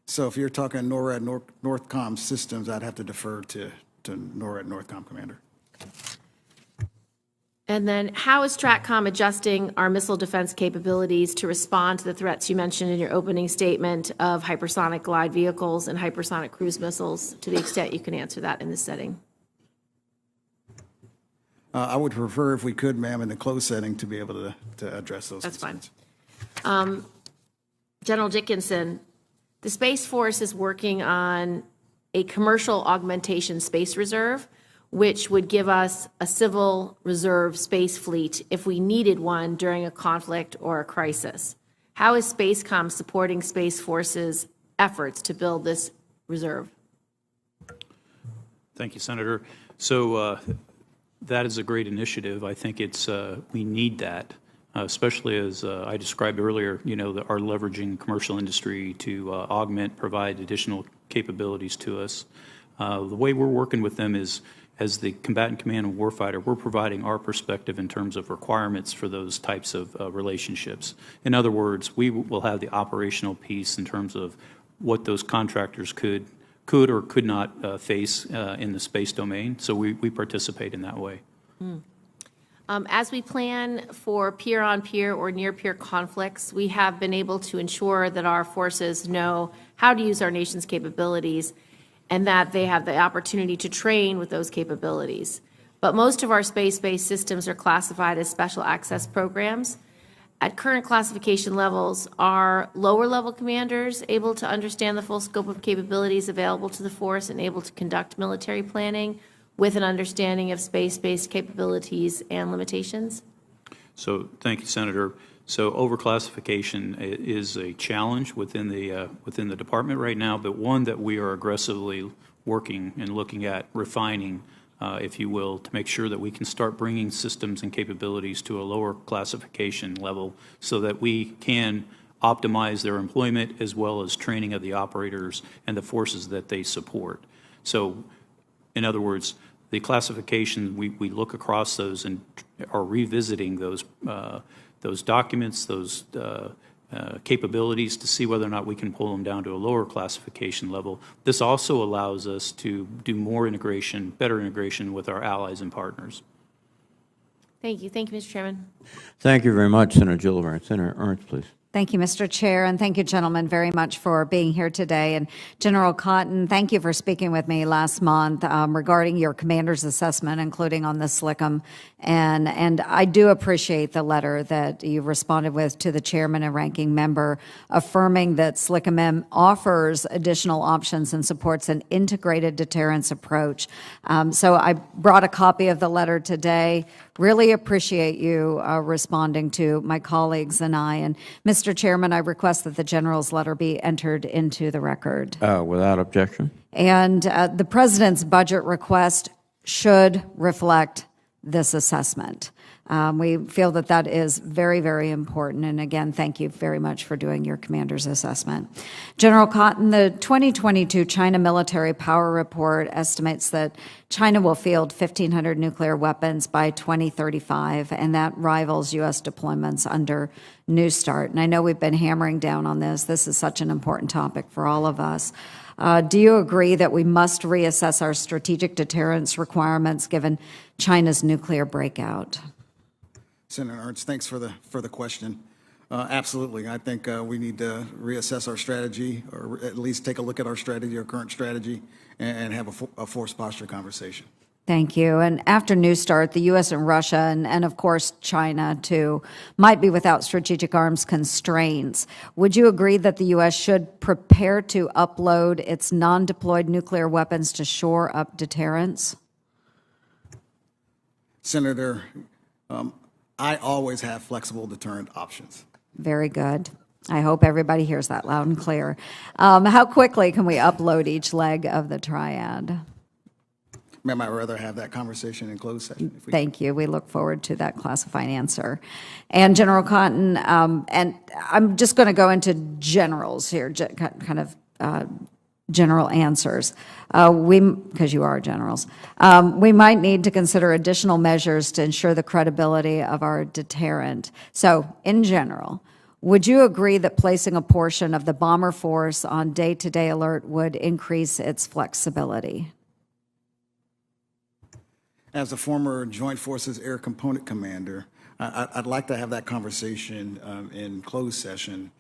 So if you're talking NORAD Northcom systems, I'd have to defer to NORAD Northcom commander. And then how is Stratcom adjusting our missile defense capabilities to respond to the threats you mentioned in your opening statement of hypersonic glide vehicles and hypersonic cruise missiles, to the extent you can answer that in this setting? I would prefer, if we could, ma'am, in the closed setting, to be able to address those That's concerns. fine. General Dickinson, the Space Force is working on a commercial augmentation space reserve, which would give us a civil reserve space fleet if we needed one during a conflict or a crisis. How is Spacecom supporting Space Force's efforts to build this reserve? Thank you, Senator. So that is a great initiative. I think it's we need that, especially as I described earlier, our leveraging commercial industry to augment, provide additional capabilities to us. The way we're working with them is, as the combatant command and warfighter, we're providing our perspective in terms of requirements for those types of relationships. In other words, we will have the operational piece in terms of what those contractors could or could not face in the space domain. So we participate in that way. As we plan for peer-on-peer or near-peer conflicts, we have been able to ensure that our forces know how to use our nation's capabilities and that they have the opportunity to train with those capabilities. But most of our space-based systems are classified as special access programs. At current classification levels, are lower-level commanders able to understand the full scope of capabilities available to the force and able to conduct military planning with an understanding of space-based capabilities and limitations? So thank you, Senator. So overclassification is a challenge within the department right now, but one that we are aggressively working and looking at refining, if you will, to make sure that we can start bringing systems and capabilities to a lower classification level so that we can optimize their employment as well as training of the operators and the forces that they support. So, in other words, the classification, we look across those and are revisiting those documents, those capabilities to see whether or not we can pull them down to a lower classification level. This also allows us to do more integration, better integration with our allies and partners. Thank you. Thank you, Mr. Chairman. Thank you very much, Senator Gillibrand. Senator Ernst, please. Thank you, Mr. Chair, and thank you, gentlemen, very much for being here today. And General Cotton, thank you for speaking with me last month regarding your commander's assessment, including on the Spacecom. And I do appreciate the letter that you responded with to the chairman and ranking member, affirming that Spacecom offers additional options and supports an integrated deterrence approach. So I brought a copy of the letter today. Really appreciate you responding to my colleagues and I. And Mr. Chairman, I request that the general's letter be entered into the record. Without objection. And the president's budget request should reflect this assessment. We feel that that is very, very important. And again, thank you very much for doing your commander's assessment. General Cotton, the 2022 China Military Power Report estimates that China will field 1,500 nuclear weapons by 2035, and that rivals U.S. deployments under New START. And I know we've been hammering down on this. This is such an important topic for all of us. Do you agree that we must reassess our strategic deterrence requirements given China's nuclear breakout? Senator Ernst, thanks for the question. Absolutely. I think we need to reassess our strategy, or at least take a look at our strategy, our current strategy, and have a force posture conversation. Thank you. And after New START, the U.S. and Russia, and of course China too, might be without strategic arms constraints. Would you agree that the U.S. should prepare to upload its non-deployed nuclear weapons to shore up deterrence? Senator, I always have flexible deterrent options. Very good. I hope everybody hears that loud and clear. How quickly can we upload each leg of the triad? Ma'am, I'd rather have that conversation in closed session. Thank you. We look forward to that classified answer. And General Cotton, and I'm just going to go into generals here, kind of general answers, because you are generals. We might need to consider additional measures to ensure the credibility of our deterrent. So, in general, would you agree that placing a portion of the bomber force on day-to-day alert would increase its flexibility? As a former Joint Forces Air Component Commander, I'd like to have that conversation in closed session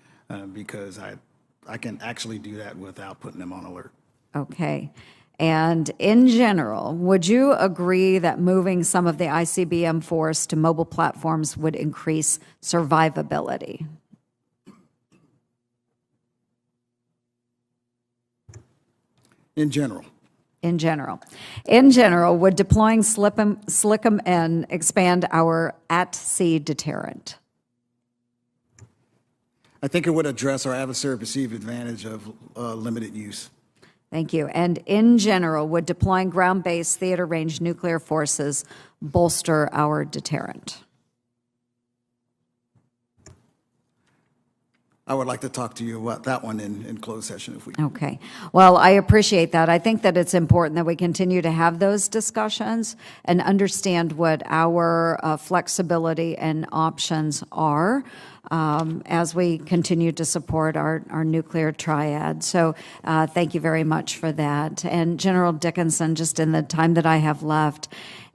because I can actually do that without putting them on alert. Okay. And in general, would you agree that moving some of the ICBM force to mobile platforms would increase survivability? In general. In general. In general, would deploying SLCM-N expand our at-sea deterrent? I think it would address our adversary perceived advantage of limited use. Thank you. And in general, would deploying ground-based theater range nuclear forces bolster our deterrent? I would like to talk to you about that one in closed session if we can. Okay. Well, I appreciate that. I think that it's important that we continue to have those discussions and understand what our flexibility and options are as we continue to support our nuclear triad. So thank you very much for that. And General Dickinson, just in the time that I have left,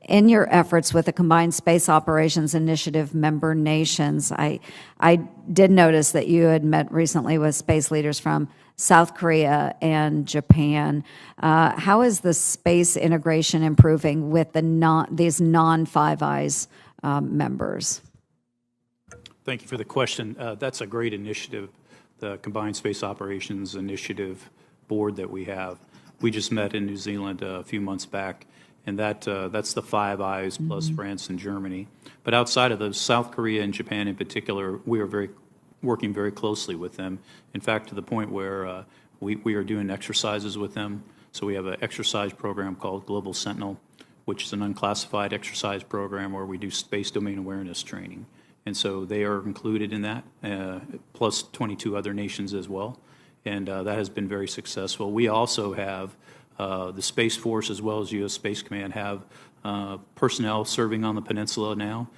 in your efforts with the Combined Space Operations Initiative member nations, I did notice that you had met recently with space leaders from South Korea and Japan. How is the space integration improving with these non-Five Eyes members? Thank you for the question. That's a great initiative, the Combined Space Operations Initiative board that we have. We just met in New Zealand a few months back, and that's the Five Eyes plus France and Germany. But outside of those, South Korea and Japan in particular, we are working very closely with them. In fact, to the point where we are doing exercises with them. So we have an exercise program called Global Sentinel, which is an unclassified exercise program where we do space domain awareness training. And so they are included in that, plus 22 other nations as well. And that has been very successful. We also have the Space Force as well as U.S. Space Command have personnel serving on the peninsula now.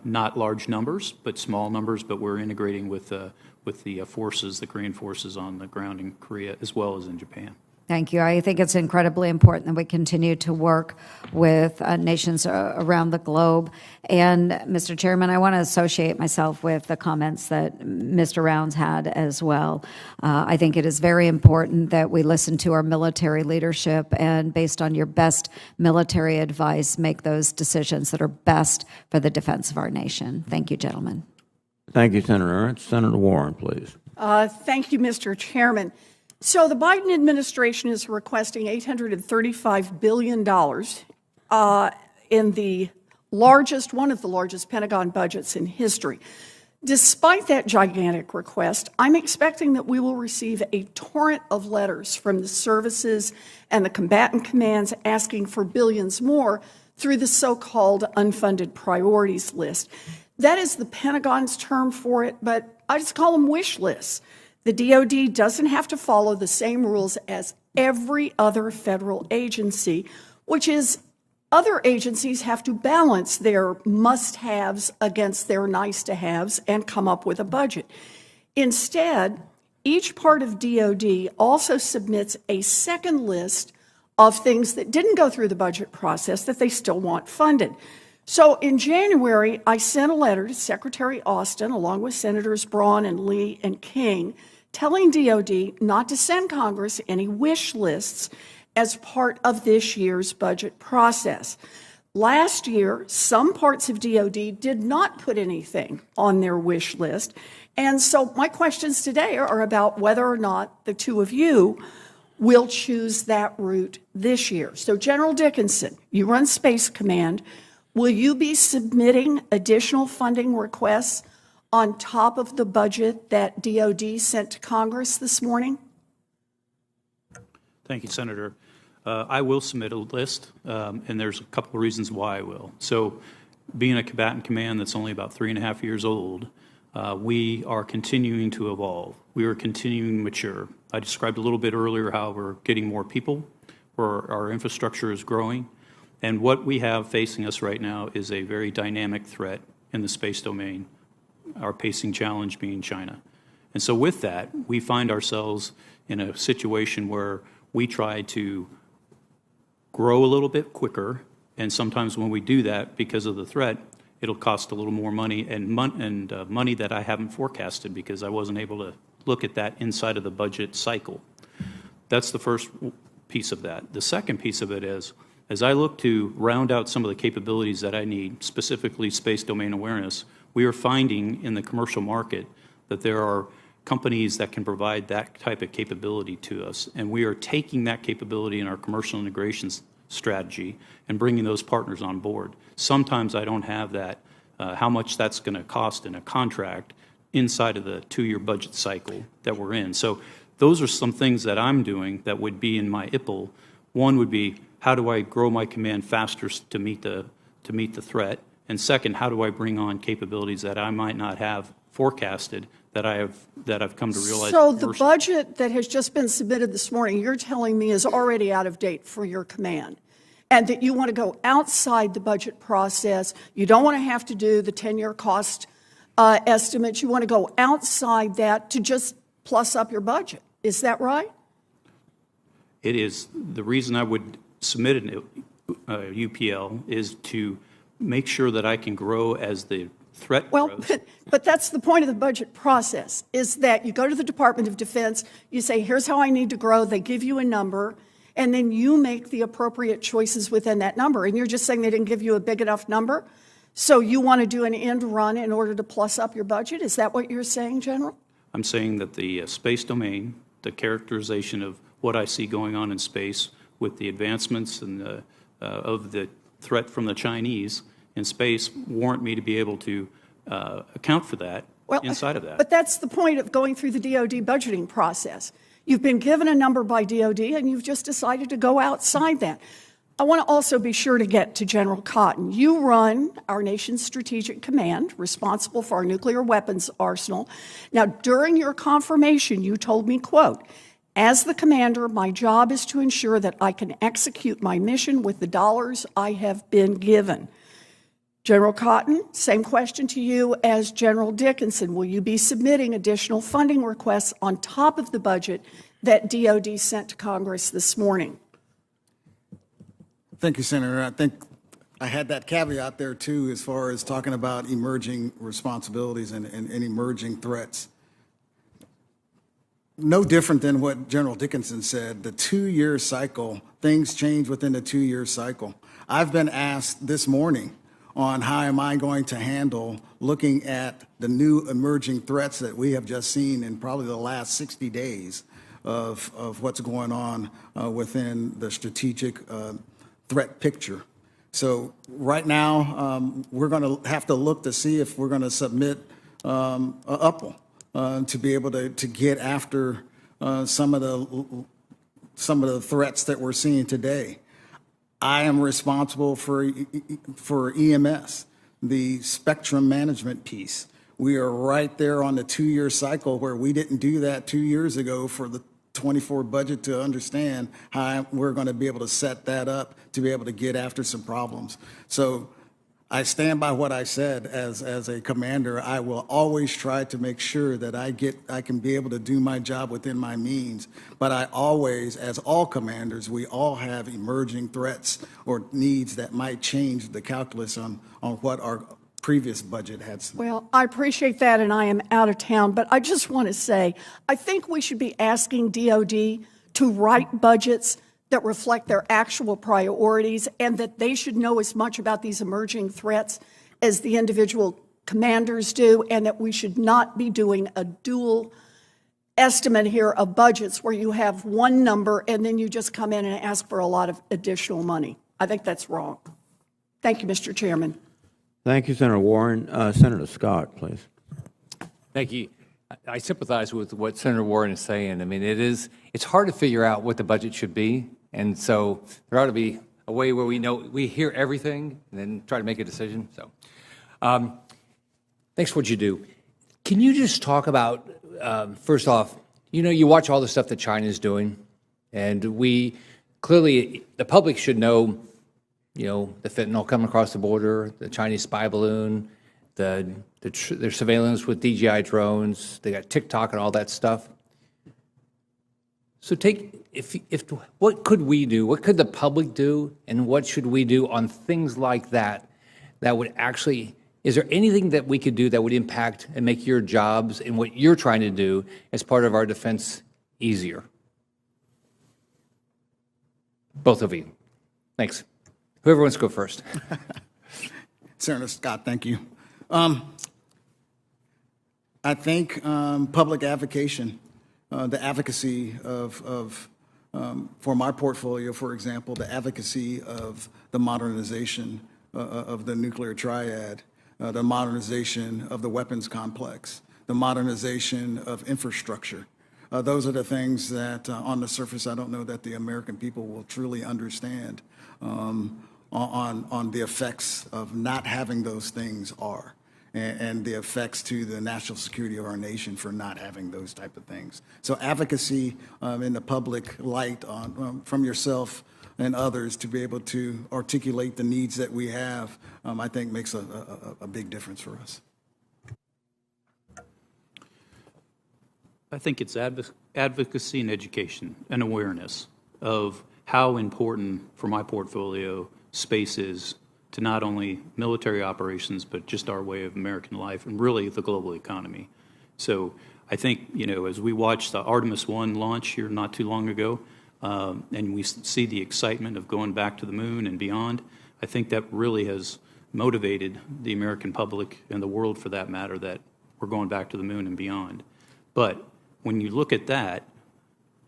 Not large numbers, but small numbers, but we're integrating with the forces, the Korean forces on the ground in Korea as well as in Japan. Thank you. I think it's incredibly important that we continue to work with nations around the globe. And, Mr. Chairman, I want to associate myself with the comments that Mr. Rounds had as well. I think it is very important that we listen to our military leadership and, based on your best military advice, make those decisions that are best for the defense of our nation. Thank you, gentlemen. Thank you, Senator Ernst. Senator Warren, please. Thank you, Mr. Chairman. So the Biden administration is requesting $835 billion in one of the largest Pentagon budgets in history. Despite that gigantic request, I'm expecting that we will receive a torrent of letters from the services and the combatant commands asking for billions more through the so-called unfunded priorities list. That is the Pentagon's term for it, but I just call them wish lists. The DoD doesn't have to follow the same rules as every other federal agency, which is other agencies have to balance their must-haves against their nice-to-haves and come up with a budget. Instead, each part of DoD also submits a second list of things that didn't go through the budget process that they still want funded. So in January, I sent a letter to Secretary Austin, along with Senators Braun and Lee and King, telling DoD not to send Congress any wish lists as part of this year's budget process. Last year, some parts of DoD did not put anything on their wish list. And so my questions today are about whether or not the two of you will choose that route this year. So General Dickinson, you run Space Command. Will you be submitting additional funding requests on top of the budget that DoD sent to Congress this morning? Thank you, Senator. I will submit a list, and there's a couple of reasons why I will. So being a combatant command that's only about 3.5 years old, we are continuing to evolve. We are continuing to mature. I described a little bit earlier how we're getting more people, where our infrastructure is growing, and what we have facing us right now is a very dynamic threat in the space domain, our pacing challenge being China. And so with that, we find ourselves in a situation where we try to grow a little bit quicker And sometimes when we do that, because of the threat, it'll cost a little more money and money that I haven't forecasted because I wasn't able to look at that inside of the budget cycle. That's the first piece of that. The second piece of it is, as I look to round out some of the capabilities that I need, specifically space domain awareness, we are finding in the commercial market that there are companies that can provide that type of capability to us. And we are taking that capability in our commercial integrations strategy and bringing those partners on board. Sometimes I don't have that, how much that's going to cost in a contract inside of the 2-year budget cycle that we're in. So those are some things that I'm doing that would be in my IPL. One would be, how do I grow my command faster to meet the threat? And second, how do I bring on capabilities that I might not have forecasted that I've come to realize? So the budget that has just been submitted this morning, you're telling me is already out of date for your command, and that you want to go outside the budget process. You don't want to have to do the 10-year cost estimates. You want to go outside that to just plus up your budget. Is that right? It is. The reason I would submit an UPL is to make sure that I can grow as the threat grows. But that's the point of the budget process, is that you go to the Department of Defense, you say, here's how I need to grow, they give you a number, and then you make the appropriate choices within that number. And you're just saying they didn't give you a big enough number, so you want to do an end run in order to plus up your budget? Is that what you're saying, General? I'm saying that the space domain, the characterization of what I see going on in space with the advancements and of the threat from the Chinese in space warrant me to be able to account for that inside of that. But that's the point of going through the DoD budgeting process. You've been given a number by DoD, and you've just decided to go outside that. I want to also be sure to get to General Cotton. You run our nation's strategic command, responsible for our nuclear weapons arsenal. Now, during your confirmation, you told me, quote, as the commander, my job is to ensure that I can execute my mission with the dollars I have been given. General Cotton, same question to you as General Dickinson. Will you be submitting additional funding requests on top of the budget that DoD sent to Congress this morning? Thank you, Senator. I think I had that caveat there, too, as far as talking about emerging responsibilities and emerging threats. No different than what General Dickinson said, the 2-year cycle, things change within the 2-year cycle. I've been asked this morning on how am I going to handle looking at the new emerging threats that we have just seen in probably the last 60 days of what's going on within the strategic threat picture. So right now, we're going to have to look to see if we're going to submit an UPL to be able to get after some of the threats that we're seeing today. I am responsible for EMS, the spectrum management piece. We are right there on the 2-year cycle where we didn't do that 2 years ago for the 24 budget to understand how we're going to be able to set that up to be able to get after some problems. So I stand by what I said as a commander. I will always try to make sure that I can be able to do my job within my means. But I always, as all commanders, we all have emerging threats or needs that might change the calculus on what our previous budget had. Well, I appreciate that, and I am out of town, but I just want to say, I think we should be asking DoD to write budgets that reflect their actual priorities, and that they should know as much about these emerging threats as the individual commanders do, and that we should not be doing a dual estimate here of budgets where you have one number and then you just come in and ask for a lot of additional money. I think that's wrong. Thank you, Mr. Chairman. Thank you, Senator Warren. Senator Scott, please. Thank you. I sympathize with what Senator Warren is saying. I mean, it's hard to figure out what the budget should be, and so there ought to be a way where we hear everything and then try to make a decision. So, thanks for what you do. Can you just talk about first off, you watch all the stuff that China is doing, and we clearly the public should know. The fentanyl coming across the border, the Chinese spy balloon, their surveillance with DJI drones. They got TikTok and all that stuff. So what could we do? What could the public do? And what should we do on things like that that would actually, is there anything that we could do that would impact and make your jobs and what you're trying to do as part of our defense easier? Both of you. Thanks. Whoever wants to go first. Senator Scott, thank you. I think public advocacy, the advocacy for my portfolio, for example, the advocacy of the modernization of the nuclear triad, the modernization of the weapons complex, the modernization of infrastructure. Those are the things that on the surface I don't know that the American people will truly understand on the effects of not having those things are. And the effects to the national security of our nation for not having those type of things. So advocacy in the public light from yourself and others to be able to articulate the needs that we have, I think makes a big difference for us. I think it's advocacy and education and awareness of how important for my portfolio space is to not only military operations, but just our way of American life and really the global economy. So I think, as we watched the Artemis I launch here not too long ago, and we see the excitement of going back to the moon and beyond, I think that really has motivated the American public and the world for that matter that we're going back to the moon and beyond. But when you look at that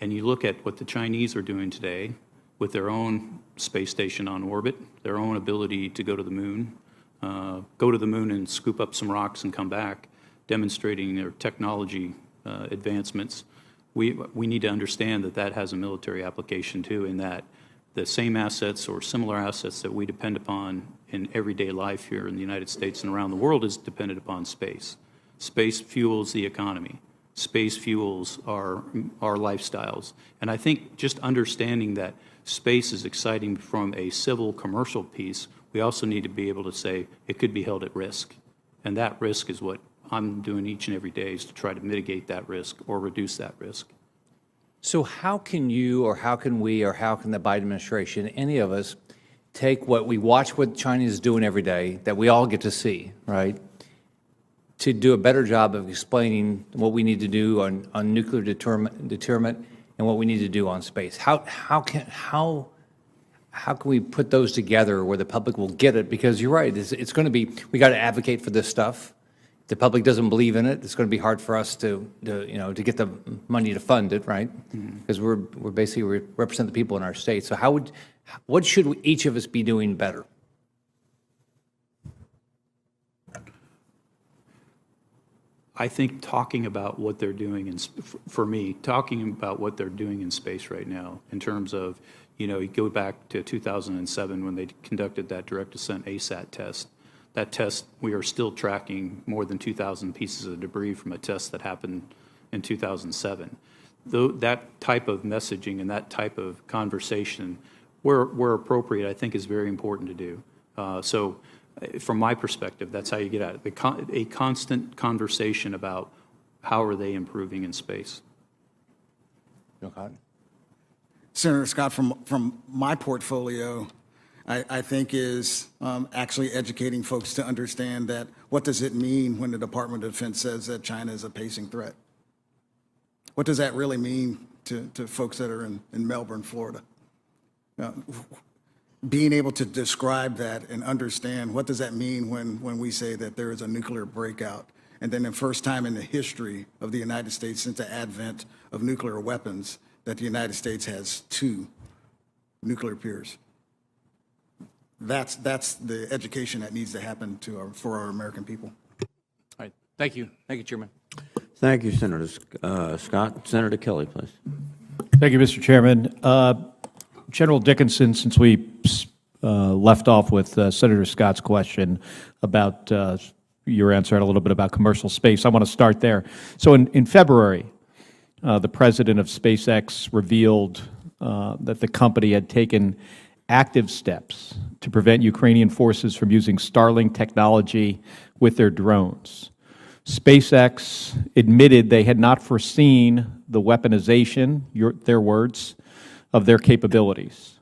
and you look at what the Chinese are doing today with their own space station on orbit, their own ability to go to the moon and scoop up some rocks and come back, demonstrating their technology advancements, we need to understand that that has a military application too, in that the same assets or similar assets that we depend upon in everyday life here in the United States and around the world is dependent upon space. Space fuels the economy. Space fuels our lifestyles. And I think just understanding that space is exciting from a civil commercial piece, we also need to be able to say it could be held at risk. And that risk is what I'm doing each and every day, is to try to mitigate that risk or reduce that risk. So how can you, or how can we, or how can the Biden administration, any of us, take what we watch what China is doing every day, that we all get to see, right, to do a better job of explaining what we need to do on nuclear deterrent and what we need to do on space? How can we put those together where the public will get it? Because you're right, it's going to be, we got to advocate for this stuff. If the public doesn't believe in it, it's going to be hard for us to get the money to fund it, right? Because we represent the people in our state. So what should each of us be doing better? I think talking about what they're doing, for me, talking about what they're doing in space right now, in terms of, you go back to 2007 when they conducted that direct ascent ASAT test. That test, we are still tracking more than 2,000 pieces of debris from a test that happened in 2007. Though that type of messaging and that type of conversation, where appropriate, I think is very important to do. So from my perspective, that's how you get at it. A constant conversation about how are they improving in space. Senator Scott, from my portfolio, I think is actually educating folks to understand that what does it mean when the Department of Defense says that China is a pacing threat? What does that really mean to folks that are in Melbourne, Florida? Being able to describe that and understand what does that mean when we say that there is a nuclear breakout, and then the first time in the history of the United States since the advent of nuclear weapons that the United States has 2 nuclear peers. That's the education that needs to happen for our American people. All right. Thank you. Thank you, Chairman. Thank you, Senator Scott. Senator Kelly, please. Thank you, Mr. Chairman. General Dickinson, since we left off with Senator Scott's question about your answer and a little bit about commercial space, I want to start there. So in February, the president of SpaceX revealed that the company had taken active steps to prevent Ukrainian forces from using Starlink technology with their drones. SpaceX admitted they had not foreseen the weaponization, their words, of their capabilities.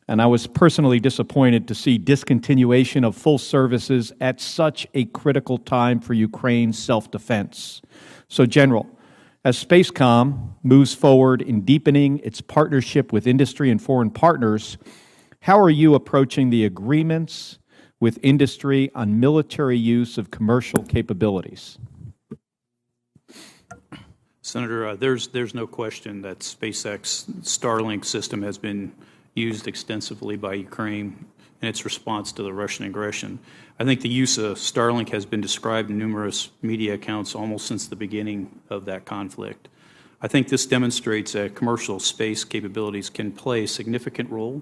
And I was personally disappointed to see discontinuation of full services at such a critical time for Ukraine's self-defense. So, General, as Spacecom moves forward in deepening its partnership with industry and foreign partners, how are you approaching the agreements with industry on military use of commercial capabilities? Senator, there's no question that SpaceX Starlink system has been used extensively by Ukraine in its response to the Russian aggression. I think the use of Starlink has been described in numerous media accounts almost since the beginning of that conflict. I think this demonstrates that commercial space capabilities can play a significant role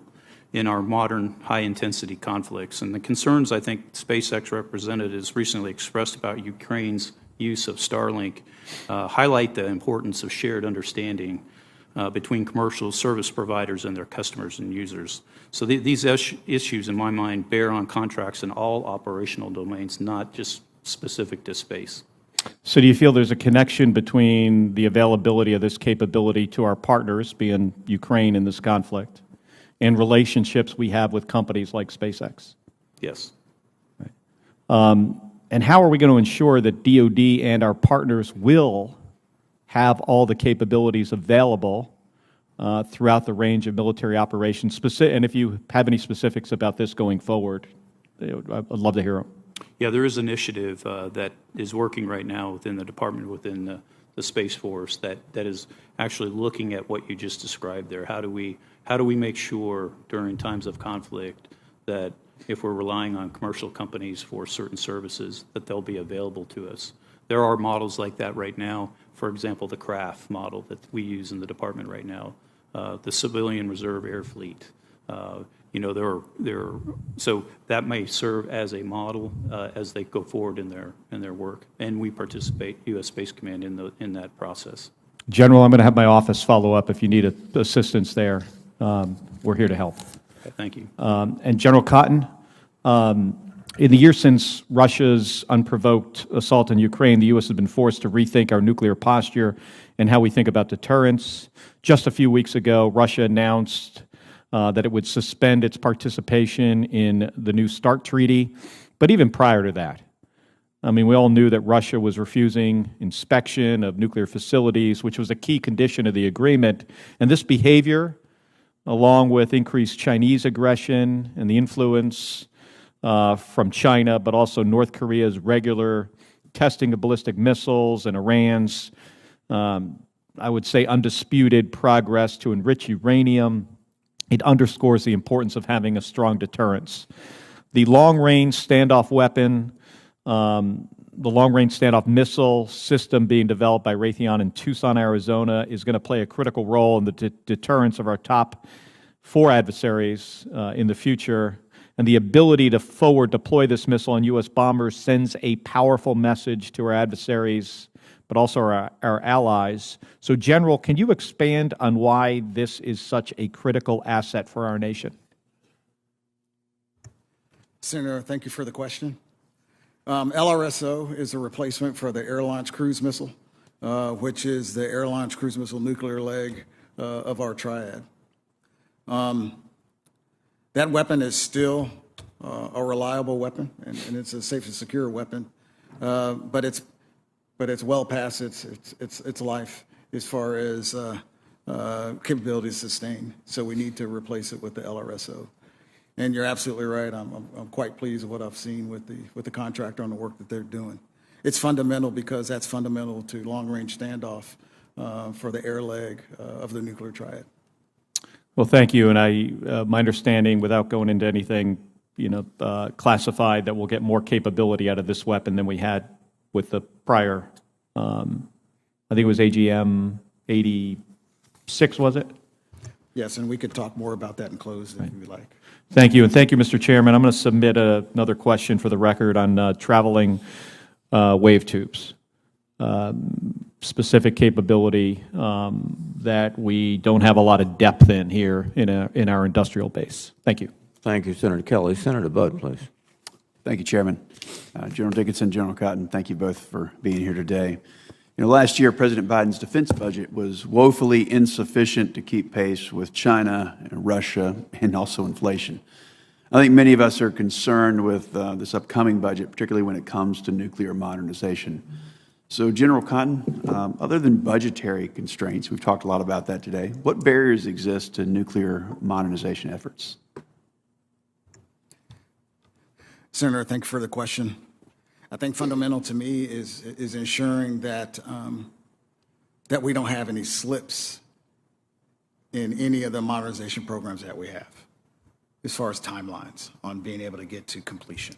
in our modern high-intensity conflicts. And the concerns I think SpaceX representatives recently expressed about Ukraine's use of Starlink highlight the importance of shared understanding between commercial service providers and their customers and users. So these issues, in my mind, bear on contracts in all operational domains, not just specific to space. So do you feel there's a connection between the availability of this capability to our partners, being Ukraine in this conflict, and relationships we have with companies like SpaceX? Yes. Right. And how are we going to ensure that DoD and our partners will have all the capabilities available throughout the range of military operations? And if you have any specifics about this going forward, I'd love to hear them. Yeah, there is an initiative that is working right now within the department, within the Space Force, that is actually looking at what you just described there. How do we make sure during times of conflict that if we're relying on commercial companies for certain services, that they'll be available to us? There are models like that right now. For example, the CRAF model that we use in the department right now, the Civilian Reserve Air Fleet. So that may serve as a model as they go forward in their work, and we participate, U.S. Space Command, in that process. General, I'm going to have my office follow up if you need assistance there. We're here to help. Okay, thank you. And General Cotton, in the years since Russia's unprovoked assault on Ukraine, the U.S. has been forced to rethink our nuclear posture and how we think about deterrence. Just a few weeks ago, Russia announced that it would suspend its participation in the New START treaty. But even prior to that, I mean, we all knew that Russia was refusing inspection of nuclear facilities, which was a key condition of the agreement. And this behavior, along with increased Chinese aggression and the influence from China, but also North Korea's regular testing of ballistic missiles and Iran's, I would say, undisputed progress to enrich uranium, it underscores the importance of having a strong deterrence. The long-range standoff weapon, the long-range standoff missile system being developed by Raytheon in Tucson, Arizona, is going to play a critical role in the deterrence of our top 4 adversaries in the future. And the ability to forward deploy this missile on U.S. bombers sends a powerful message to our adversaries, but also our allies. So, General, can you expand on why this is such a critical asset for our nation? Senator, thank you for the question. LRSO is a replacement for the air-launched cruise missile, which is the air-launched cruise missile nuclear leg of our triad. That weapon is still a reliable weapon, and it's a safe and secure weapon, but it's well past its life as far as capability to sustain. So we need to replace it with the LRSO. And you're absolutely right. I'm quite pleased with what I've seen with the contractor on the work that they're doing. It's fundamental because that's fundamental to long-range standoff for the air leg of the nuclear triad. Well, thank you. And my understanding, without going into anything, classified, that we'll get more capability out of this weapon than we had with the prior. I think it was AGM 86, was it? Yes, and we could talk more about that in close if you would like. Thank you, and thank you, Mr. Chairman. I'm going to submit another question for the record on traveling wave tubes. Specific capability that we don't have a lot of depth in here in our industrial base. Thank you. Thank you, Senator Kelly. Senator Budd, please. Thank you, Chairman. General Dickinson, General Cotton, thank you both for being here today. You know, last year, President Biden's defense budget was woefully insufficient to keep pace with China, and Russia, and also inflation. I think many of us are concerned with this upcoming budget, particularly when it comes to nuclear modernization. So, General Cotton, other than budgetary constraints, we've talked a lot about that today, what barriers exist to nuclear modernization efforts? Senator, thank you for the question. I think fundamental to me is ensuring that that we don't have any slips in any of the modernization programs that we have, as far as timelines on being able to get to completion.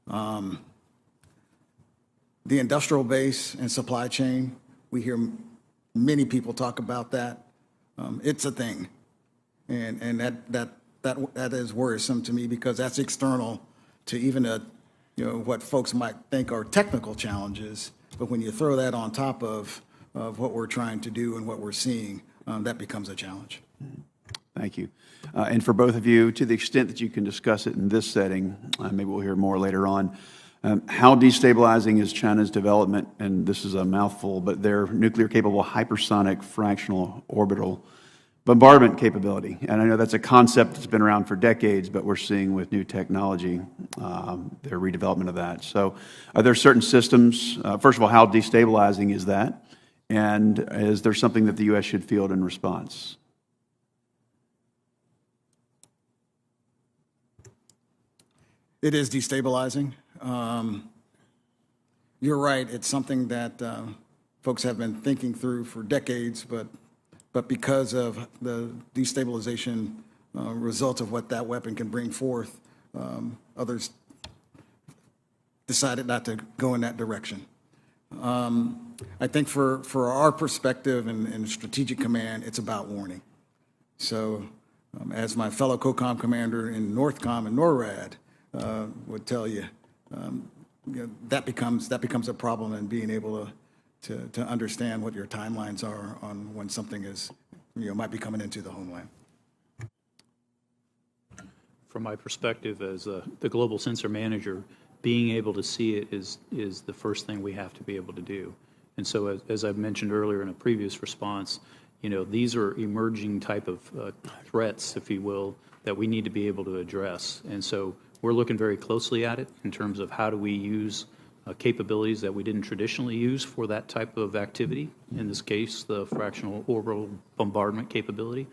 The industrial base and supply chain, we hear many people talk about that. It's a thing, and that is worrisome to me because that's external to even what folks might think are technical challenges. But when you throw that on top of what we're trying to do and what we're seeing, that becomes a challenge. Thank you. And for both of you, to the extent that you can discuss it in this setting, maybe we'll hear more later on, how destabilizing is China's development, and this is a mouthful, but their nuclear-capable hypersonic fractional orbital bombardment capability? And I know that's a concept that's been around for decades, but we're seeing with new technology, their redevelopment of that. So are there certain systems, first of all, how destabilizing is that? And is there something that the U.S. should field in response? It is destabilizing. You're right. It's something that folks have been thinking through for decades, but because of the destabilization result of what that weapon can bring forth, others decided not to go in that direction. I think for our perspective and Strategic Command, it's about warning. So as my fellow COCOM commander in NORTHCOM and NORAD would tell you, that becomes a problem in being able to understand what your timelines are on when something is, might be coming into the homeland. From my perspective as the global sensor manager, being able to see it is the first thing we have to be able to do. And so as I've mentioned earlier in a previous response, these are emerging type of threats, if you will, that we need to be able to address. And so we're looking very closely at it in terms of how do we use capabilities that we didn't traditionally use for that type of activity, in this case, the fractional orbital bombardment capability,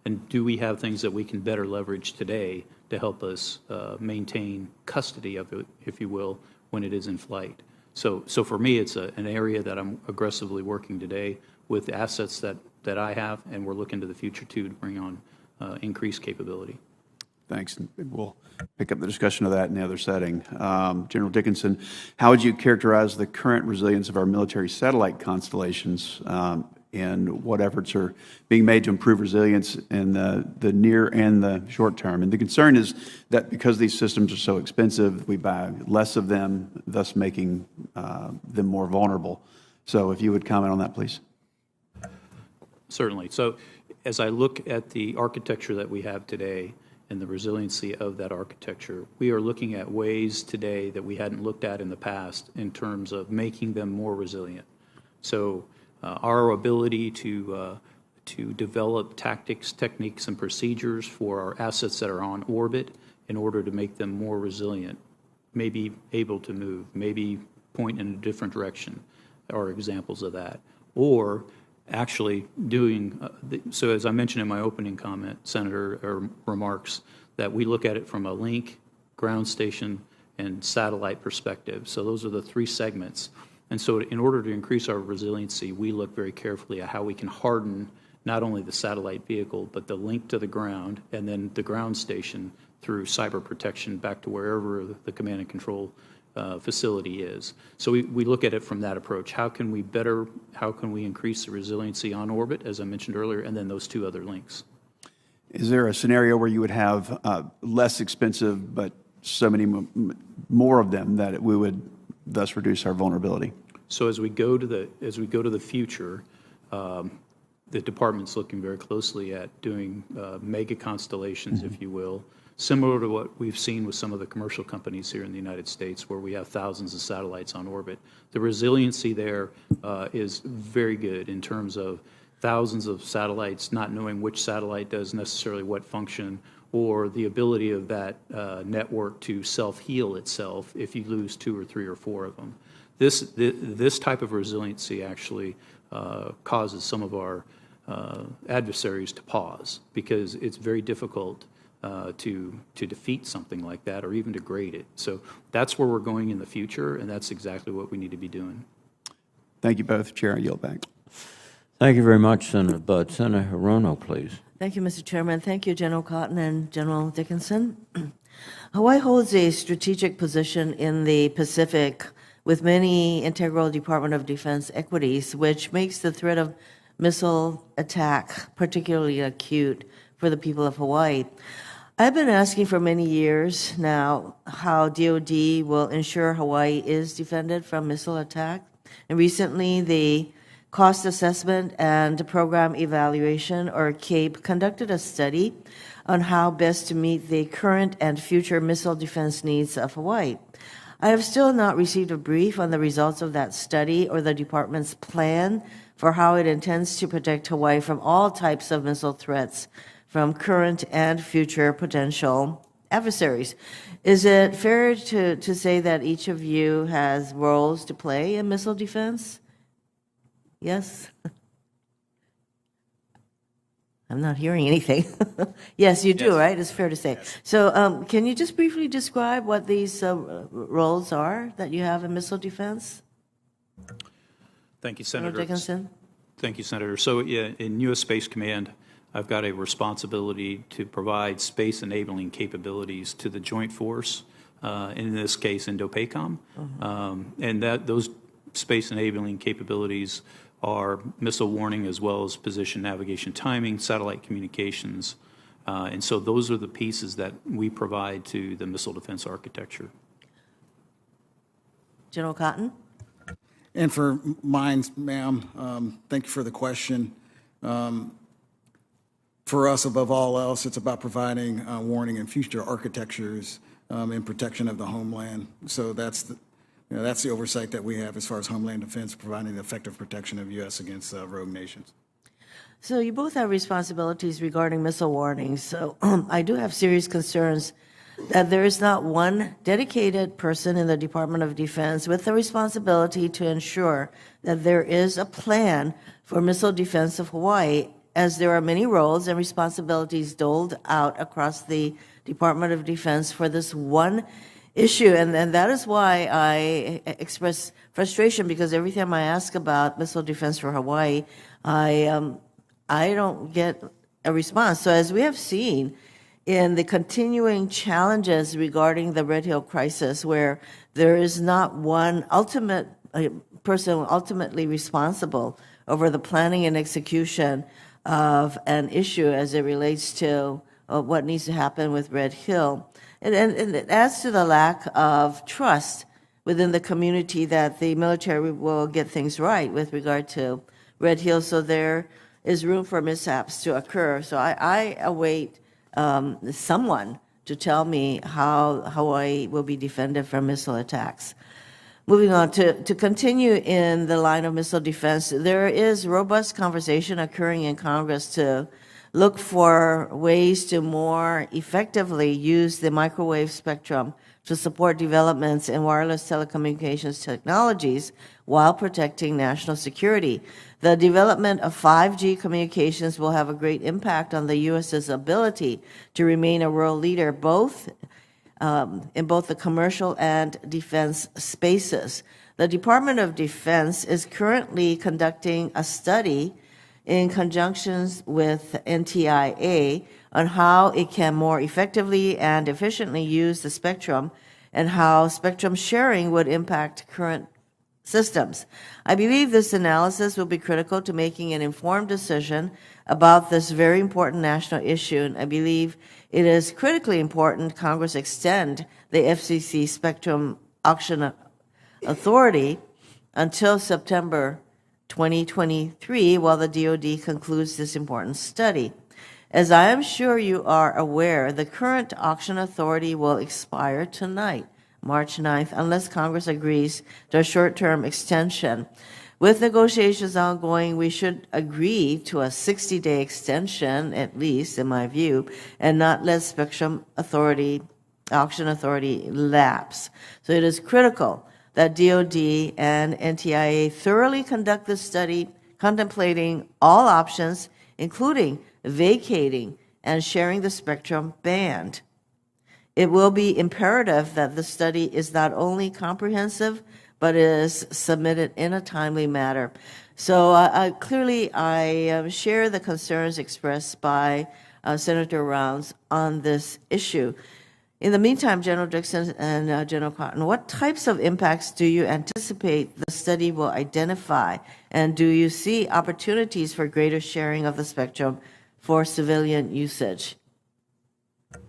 and do we have things that we can better leverage today to help us maintain custody of it, if you will, when it is in flight. So for me, it's an area that I'm aggressively working today with the assets that I have, and we're looking to the future, too, to bring on increased capability. Thanks. We'll pick up the discussion of that in the other setting. General Dickinson, how would you characterize the current resilience of our military satellite constellations, and what efforts are being made to improve resilience in the near and the short term? And the concern is that because these systems are so expensive, we buy less of them, thus making them more vulnerable. So if you would comment on that, please. Certainly. So as I look at the architecture that we have today, and the resiliency of that architecture, we are looking at ways today that we hadn't looked at in the past in terms of making them more resilient. So our ability to develop tactics, techniques, and procedures for our assets that are on orbit in order to make them more resilient, maybe able to move, maybe point in a different direction, are examples of that. Or actually doing, so as I mentioned in my opening comment, Senator, or remarks, that we look at it from a link, ground station, and satellite perspective. So those are the three segments. And so in order to increase our resiliency, we look very carefully at how we can harden not only the satellite vehicle, but the link to the ground, and then the ground station through cyber protection back to wherever the command and control facility is. So we look at it from that approach. How can we increase the resiliency on orbit, as I mentioned earlier, and then those two other links? Is there a scenario where you would have less expensive, but so many more of them that we would thus reduce our vulnerability? So as we go to the future, the department's looking very closely at doing mega constellations, if you will, similar to what we've seen with some of the commercial companies here in the United States, where we have thousands of satellites on orbit. The resiliency there is very good in terms of thousands of satellites, not knowing which satellite does necessarily what function, or the ability of that network to self-heal itself if you lose 2 or 3 or 4 of them. This type of resiliency actually causes some of our adversaries to pause, because it's very difficult to defeat something like that or even to grade it. So that's where we're going in the future, and that's exactly what we need to be doing. Thank you both. Chair, I yield back. Thank you very much, Senator Budd. Senator Hirono, please. Thank you, Mr. Chairman. Thank you, General Cotton and General Dickinson. Hawaii holds a strategic position in the Pacific with many integral Department of Defense equities, which makes the threat of missile attack particularly acute for the people of Hawaii. I've been asking for many years now how DoD will ensure Hawaii is defended from missile attack. And recently, the Cost Assessment and Program Evaluation, or CAPE, conducted a study on how best to meet the current and future missile defense needs of Hawaii. I have still not received a brief on the results of that study or the department's plan for how it intends to protect Hawaii from all types of missile threats from current and future potential adversaries. Is it fair to say that each of you has roles to play in missile defense? Yes? I'm not hearing anything. Yes, you do, right? It's fair to say. Yes. So can you just briefly describe what these roles are that you have in missile defense? Thank you, Senator. Dickinson. Thank you, Senator. So in U.S. Space Command, I've got a responsibility to provide space-enabling capabilities to the Joint Force, in this case, Indo-PACOM. And those space-enabling capabilities are missile warning as well as position, navigation, timing, satellite communications. And so those are the pieces that we provide to the missile defense architecture. General Cotton? And for mine, ma'am, thank you for the question. For us, above all else, it's about providing warning and future architectures in protection of the homeland. So that's the oversight that we have as far as homeland defense, providing the effective protection of U.S. against rogue nations. So you both have responsibilities regarding missile warnings. So I do have serious concerns that there is not one dedicated person in the Department of Defense with the responsibility to ensure that there is a plan for missile defense of Hawaii, as there are many roles and responsibilities doled out across the Department of Defense for this one issue. And that is why I express frustration, because every time I ask about missile defense for Hawaii, I don't get a response. So as we have seen in the continuing challenges regarding the Red Hill crisis, where there is not one ultimate person ultimately responsible over the planning and execution of an issue as it relates to what needs to happen with Red Hill. And it adds to the lack of trust within the community that the military will get things right with regard to Red Hill, so there is room for mishaps to occur. So I await someone to tell me how Hawaii will be defended from missile attacks. Moving on, to continue in the line of missile defense, there is robust conversation occurring in Congress to look for ways to more effectively use the microwave spectrum to support developments in wireless telecommunications technologies while protecting national security. The development of 5G communications will have a great impact on the U.S.'s ability to remain a world leader in both the commercial and defense spaces. The Department of Defense is currently conducting a study in conjunction with NTIA on how it can more effectively and efficiently use the spectrum and how spectrum sharing would impact current systems. I believe this analysis will be critical to making an informed decision about this very important national issue, and I believe it is critically important Congress extend the FCC spectrum auction authority until September 2023 while the DoD concludes this important study. As I am sure you are aware, the current auction authority will expire tonight, March 9th, unless Congress agrees to a short-term extension. With negotiations ongoing, we should agree to a 60-day extension, at least in my view, and not let auction authority lapse. So it is critical that DoD and NTIA thoroughly conduct this study, contemplating all options, including vacating and sharing the spectrum band. It will be imperative that the study is not only comprehensive, but is submitted in a timely manner. So clearly, I share the concerns expressed by Senator Rounds on this issue. In the meantime, General Dickinson and General Cotton, what types of impacts do you anticipate the study will identify, and do you see opportunities for greater sharing of the spectrum for civilian usage?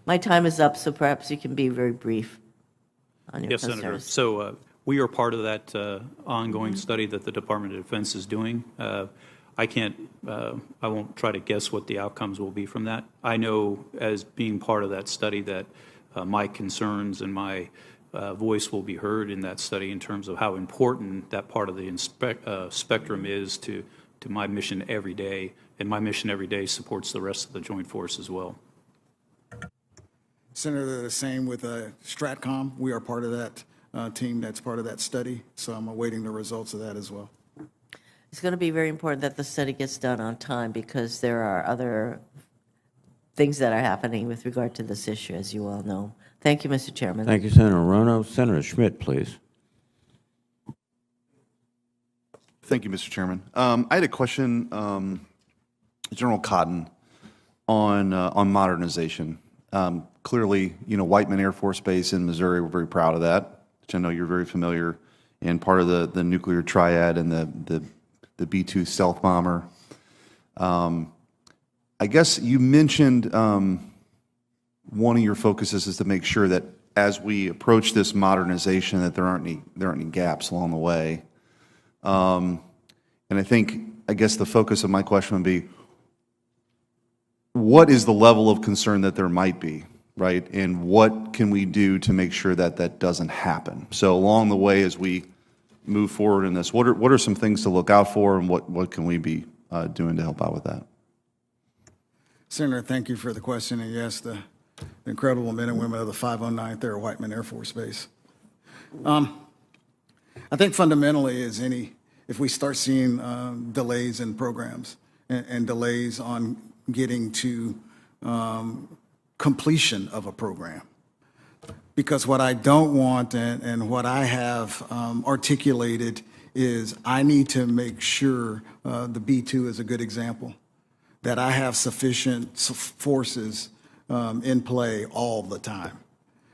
My time is up, so perhaps you can be very brief on your concerns. Senator. So we are part of that ongoing study that the Department of Defense is doing. I won't try to guess what the outcomes will be from that. I know, as being part of that study, that my concerns and my voice will be heard in that study in terms of how important that part of the spectrum is to my mission every day, and my mission every day supports the rest of the Joint Force as well. Senator, the same with Stratcom. We are part of that team that's part of that study, so I'm awaiting the results of that as well. It's going to be very important that the study gets done on time, because there are other things that are happening with regard to this issue, as you all know. Thank you, Mr. Chairman. Thank you, Senator Rono. Senator Schmidt, please. Thank you, Mr. Chairman. I had a question, General Cotton, on modernization. Clearly, Whiteman Air Force Base in Missouri, we're very proud of that, which I know you're very familiar, and part of the nuclear triad and the B-2 stealth bomber. I guess you mentioned one of your focuses is to make sure that as we approach this modernization, that there aren't any gaps along the way. And I guess the focus of my question would be, what is the level of concern that there might be, right? And what can we do to make sure that that doesn't happen? So along the way, as we move forward in this, what are some things to look out for, and what can we be doing to help out with that? Senator, thank you for the question. And yes, the incredible men and women of the 509th Air Whiteman Air Force Base. I think fundamentally, if we start seeing delays in programs and delays on getting to completion of a program, because what I don't want and what I have articulated is I need to make sure the B-2 is a good example, that I have sufficient forces in play all the time.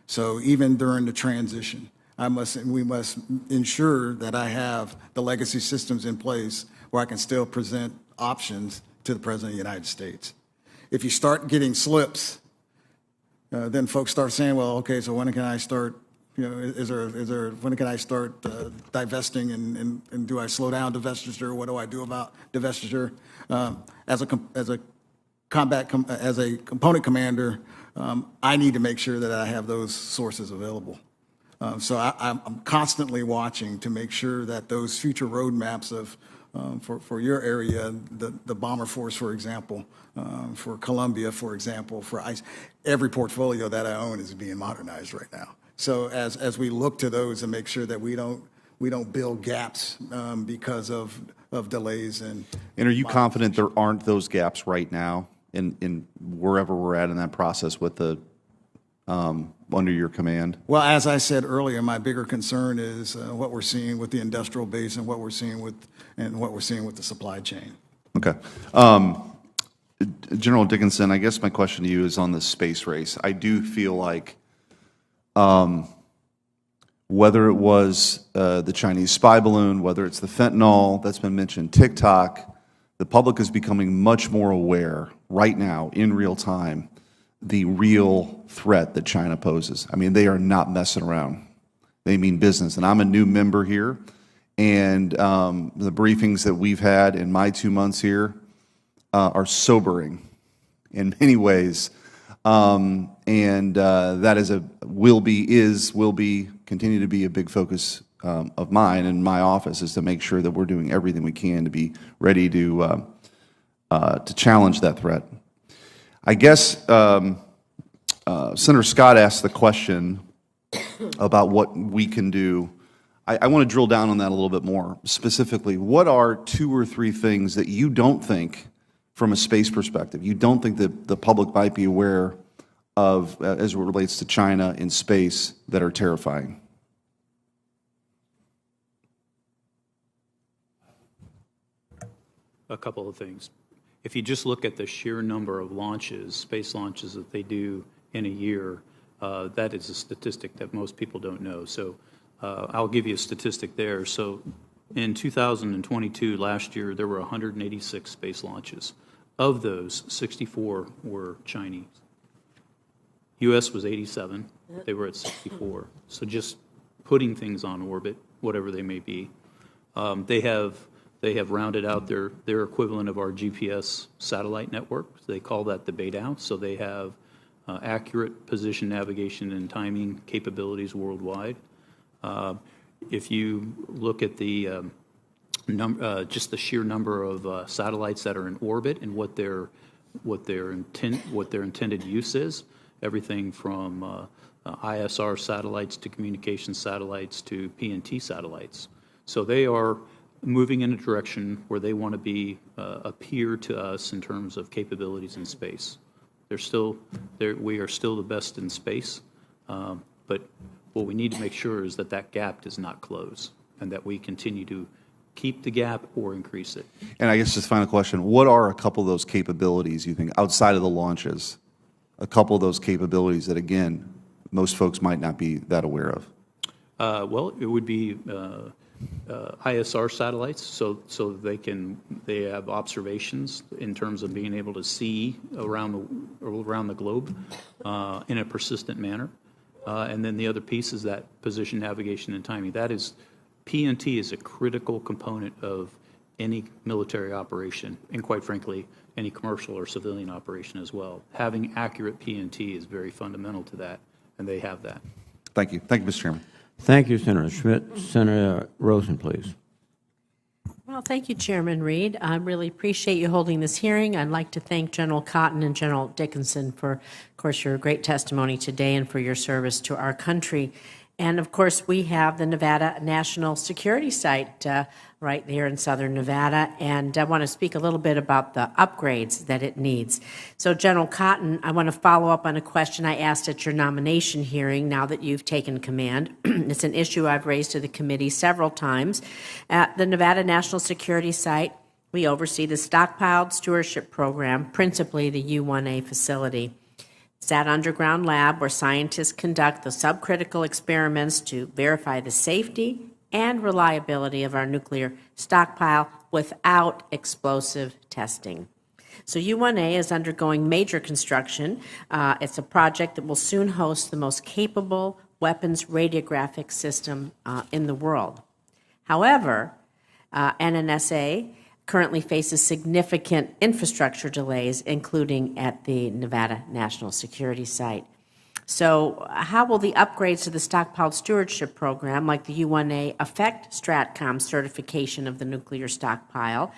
So even during the transition, we must ensure that I have the legacy systems in place where I can still present options to the President of the United States. If you start getting slips, then folks start saying, well, okay, so when can I start, when can I start divesting, and do I slow down divestiture? What do I do about divestiture? As a component commander, I need to make sure that I have those sources available. So I'm constantly watching to make sure that those future roadmaps for your area, the bomber force, for example, for Columbia, for example, for ICE, every portfolio that I own is being modernized right now. So as we look to those and make sure that we don't build gaps because of delays and are you confident there aren't those gaps right now in wherever we're at in that process with the under your command? Well, as I said earlier, my bigger concern is what we're seeing with the industrial base and what we're seeing with the supply chain. Okay. General Dickinson, I guess my question to you is on the space race. I do feel like whether it was the Chinese spy balloon, whether it's the fentanyl that's been mentioned, TikTok, the public is becoming much more aware right now in real time the real threat that China poses. I mean, they are not messing around. They mean business. And I'm a new member here, and the briefings that we've had in my 2 months here are sobering. in many ways. And that is will be, continue to be a big focus of mine and my office, is to make sure that we're doing everything we can to be ready to challenge that threat. I guess Senator Scott asked the question about what we can do. I want to drill down on that a little bit more. Specifically, what are 2 or 3 things that you don't think, from a space perspective, you don't think that the public might be aware of as it relates to China in space that are terrifying? A couple of things. If you just look at the sheer number of launches, space launches that they do in a year, that is a statistic that most people don't know. So I'll give you a statistic there. So in 2022, last year, there were 186 space launches. Of those, 64 were Chinese. U.S. was 87. They were at 64. So just putting things on orbit, whatever they may be. They have rounded out their equivalent of our GPS satellite network. They call that the Beidou. So they have accurate position, navigation, and timing capabilities worldwide. If you look at the just the sheer number of satellites that are in orbit and what their intended use is, everything from ISR satellites to communication satellites to PNT satellites. So they are moving in a direction where they want to be a peer to us in terms of capabilities in space. We are still the best in space, but what we need to make sure is that that gap does not close and that we continue to keep the gap or increase it. And I guess just final question, what are a couple of those capabilities you think, outside of the launches, a couple of those capabilities that, again, most folks might not be that aware of? Well, it would be ISR satellites, so they have observations in terms of being able to see around the globe in a persistent manner. And then the other piece is that position, navigation, and timing. That is, PNT is a critical component of any military operation, and quite frankly, any commercial or civilian operation as well. Having accurate PNT is very fundamental to that, and they have that. Thank you. Thank you, Mr. Chairman. Thank you, Senator Schmidt. Senator Rosen, please. Well, thank you, Chairman Reed. I really appreciate you holding this hearing. I'd like to thank General Cotton and General Dickinson for, of course, your great testimony today and for your service to our country. And, of course, we have the Nevada National Security Site right there in southern Nevada, and I want to speak a little bit about the upgrades that it needs. So, General Cotton, I want to follow up on a question I asked at your nomination hearing now that you've taken command. It's an issue I've raised to the committee several times. At the Nevada National Security Site, we oversee the Stockpiled Stewardship Program, principally the U1A facility. It's that underground lab where scientists conduct the subcritical experiments to verify the safety and reliability of our nuclear stockpile without explosive testing. So U1A is undergoing major construction. It's a project that will soon host the most capable weapons radiographic system in the world. However, NNSA currently faces significant infrastructure delays, including at the Nevada National Security Site. So how will the upgrades to the Stockpiled Stewardship Program, like the U1A, affect Stratcom certification of the nuclear stockpile?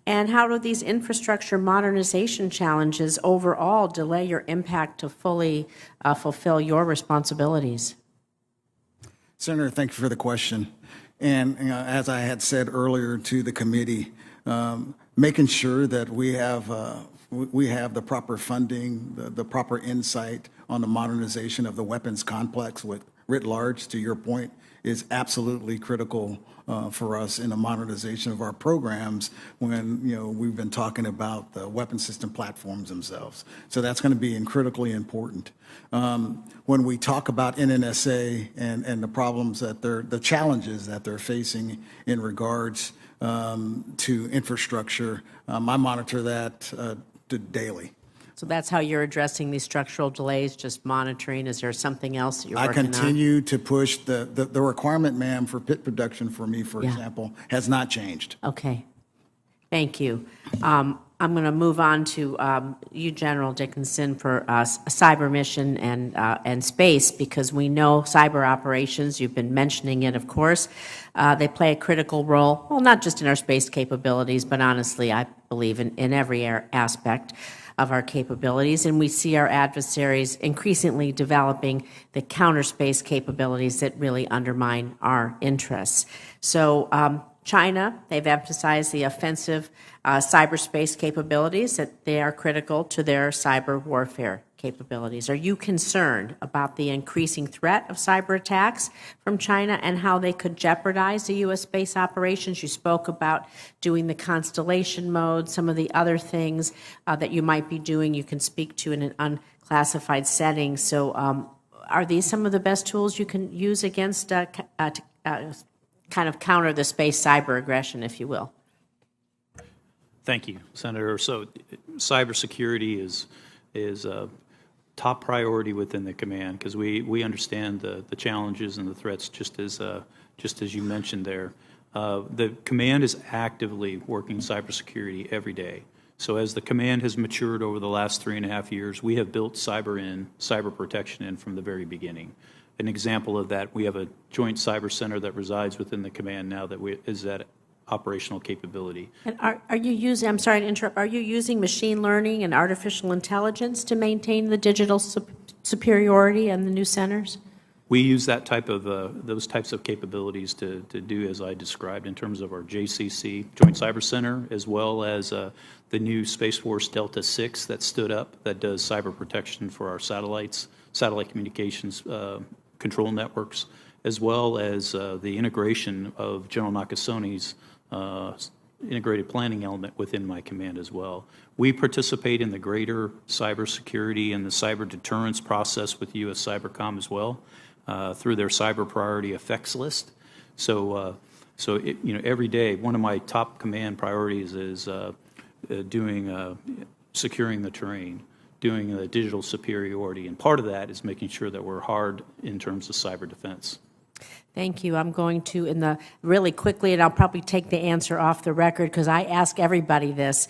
And how do these infrastructure modernization challenges overall delay your impact to fully fulfill your responsibilities? Senator, thank you for the question. And as I had said earlier to the committee, making sure that we have the proper funding, the proper insight on the modernization of the weapons complex writ large, to your point, is absolutely critical for us in the modernization of our programs when, we've been talking about the weapon system platforms themselves. So that's going to be critically important. When we talk about NNSA and the problems the challenges that they're facing in regards to infrastructure, I monitor that daily. So that's how you're addressing these structural delays, just monitoring? Is there something else that you're working on? I continue to push the requirement, ma'am, for pit production for me, for example, has not changed. Okay. Thank you. I'm going to move on to you, General Dickinson, for cyber mission and space, because we know cyber operations, you've been mentioning it, of course. They play a critical role, well, not just in our space capabilities, but honestly, I believe in every aspect of our capabilities. And we see our adversaries increasingly developing the counter space capabilities that really undermine our interests. So China, they've emphasized the offensive cyberspace capabilities, that they are critical to their cyber warfare capabilities. Are you concerned about the increasing threat of cyber attacks from China and how they could jeopardize the U.S. space operations? You spoke about doing the constellation mode, some of the other things that you might be doing you can speak to in an unclassified setting. So are these some of the best tools you can use against kind of counter the space cyber aggression, if you will? Thank you, Senator. So cybersecurity is a top priority within the command, because we understand the challenges and the threats, just as you mentioned there. The command is actively working cybersecurity every day. So as the command has matured over the last 3.5 years, we have built cyber protection in from the very beginning. An example of that, we have a joint cyber center that resides within the command now that is at operational capability. And are you using, I'm sorry to interrupt, are you using machine learning and artificial intelligence to maintain the digital superiority and the new centers? We use that those types of capabilities to do as I described in terms of our JCC, Joint Cyber Center, as well as the new Space Force Delta 6 that stood up that does cyber protection for our satellites, satellite communications control networks, as well as the integration of General Nakasoni's integrated planning element within my command as well. We participate in the greater cybersecurity and the cyber deterrence process with U.S. Cybercom as well through their cyber priority effects list. So every day, one of my top command priorities is securing the terrain, doing digital superiority, and part of that is making sure that we're hard in terms of cyber defense. Thank you. I'm going to, really quickly, and I'll probably take the answer off the record because I ask everybody this,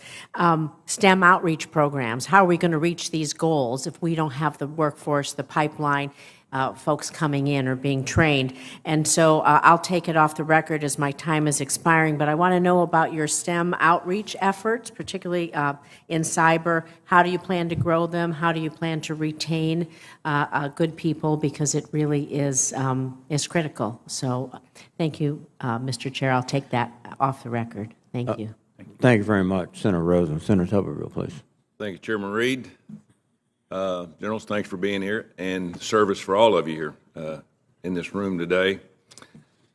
STEM outreach programs. How are we going to reach these goals if we don't have the workforce, the pipeline, folks coming in or being trained? And so I'll take it off the record as my time is expiring, but I want to know about your STEM outreach efforts, particularly in cyber. How do you plan to grow them? How do you plan to retain good people? Because it really is critical. So thank you, Mr. Chair. I'll take that off the record. Thank you. Thank you very much. Senator Rosen. Senator Tuberville, please. Thank you, Chairman Reed. Generals, thanks for being here, and service for all of you here in this room today.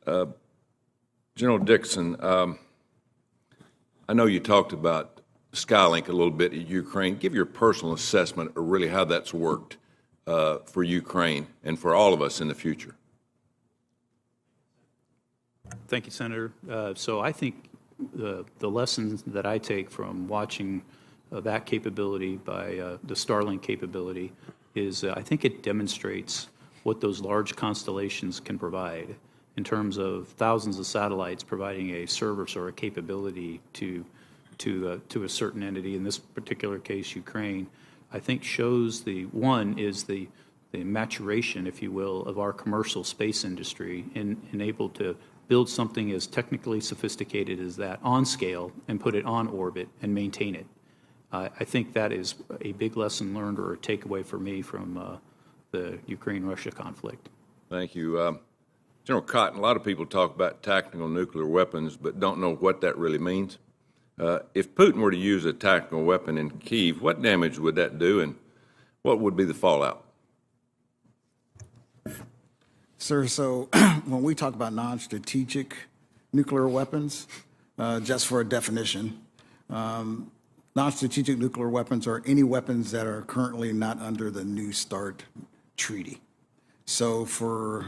General Dickinson, I know you talked about Skylink a little bit in Ukraine. Give your personal assessment of really how that's worked for Ukraine and for all of us in the future. Thank you, Senator. So I think the lessons that I take from watching that capability by the Starlink capability is I think it demonstrates what those large constellations can provide in terms of thousands of satellites providing a service or a capability to a certain entity. In this particular case, Ukraine, I think shows the maturation, if you will, of our commercial space industry and able to build something as technically sophisticated as that on scale and put it on orbit and maintain it. I think that is a big lesson learned or a takeaway for me from the Ukraine-Russia conflict. Thank you. General Cotton, a lot of people talk about tactical nuclear weapons but don't know what that really means. If Putin were to use a tactical weapon in Kyiv, what damage would that do and what would be the fallout? Sir, so when we talk about non-strategic nuclear weapons, just for a definition, non-strategic nuclear weapons are any weapons that are currently not under the New START treaty. So for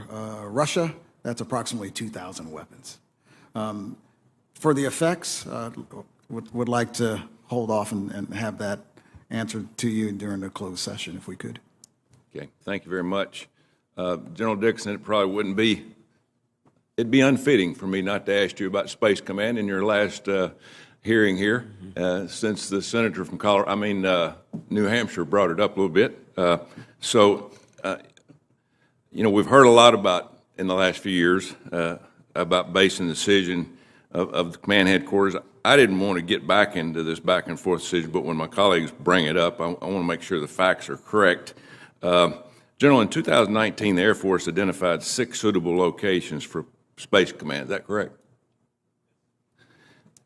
Russia, that's approximately 2,000 weapons. For the effects, would like to hold off and have that answered to you during the closed session, if we could. Okay, thank you very much. General Dickinson, it probably wouldn't be, it'd be unfitting for me not to ask you about Space Command in your last hearing here since the senator from New Hampshire brought it up a little bit. We've heard a lot about in the last few years about basing the decision of the command headquarters. I didn't want to get back into this back and forth decision, but when my colleagues bring it up, I want to make sure the facts are correct. General, in 2019, the Air Force identified 6 suitable locations for Space Command. Is that correct?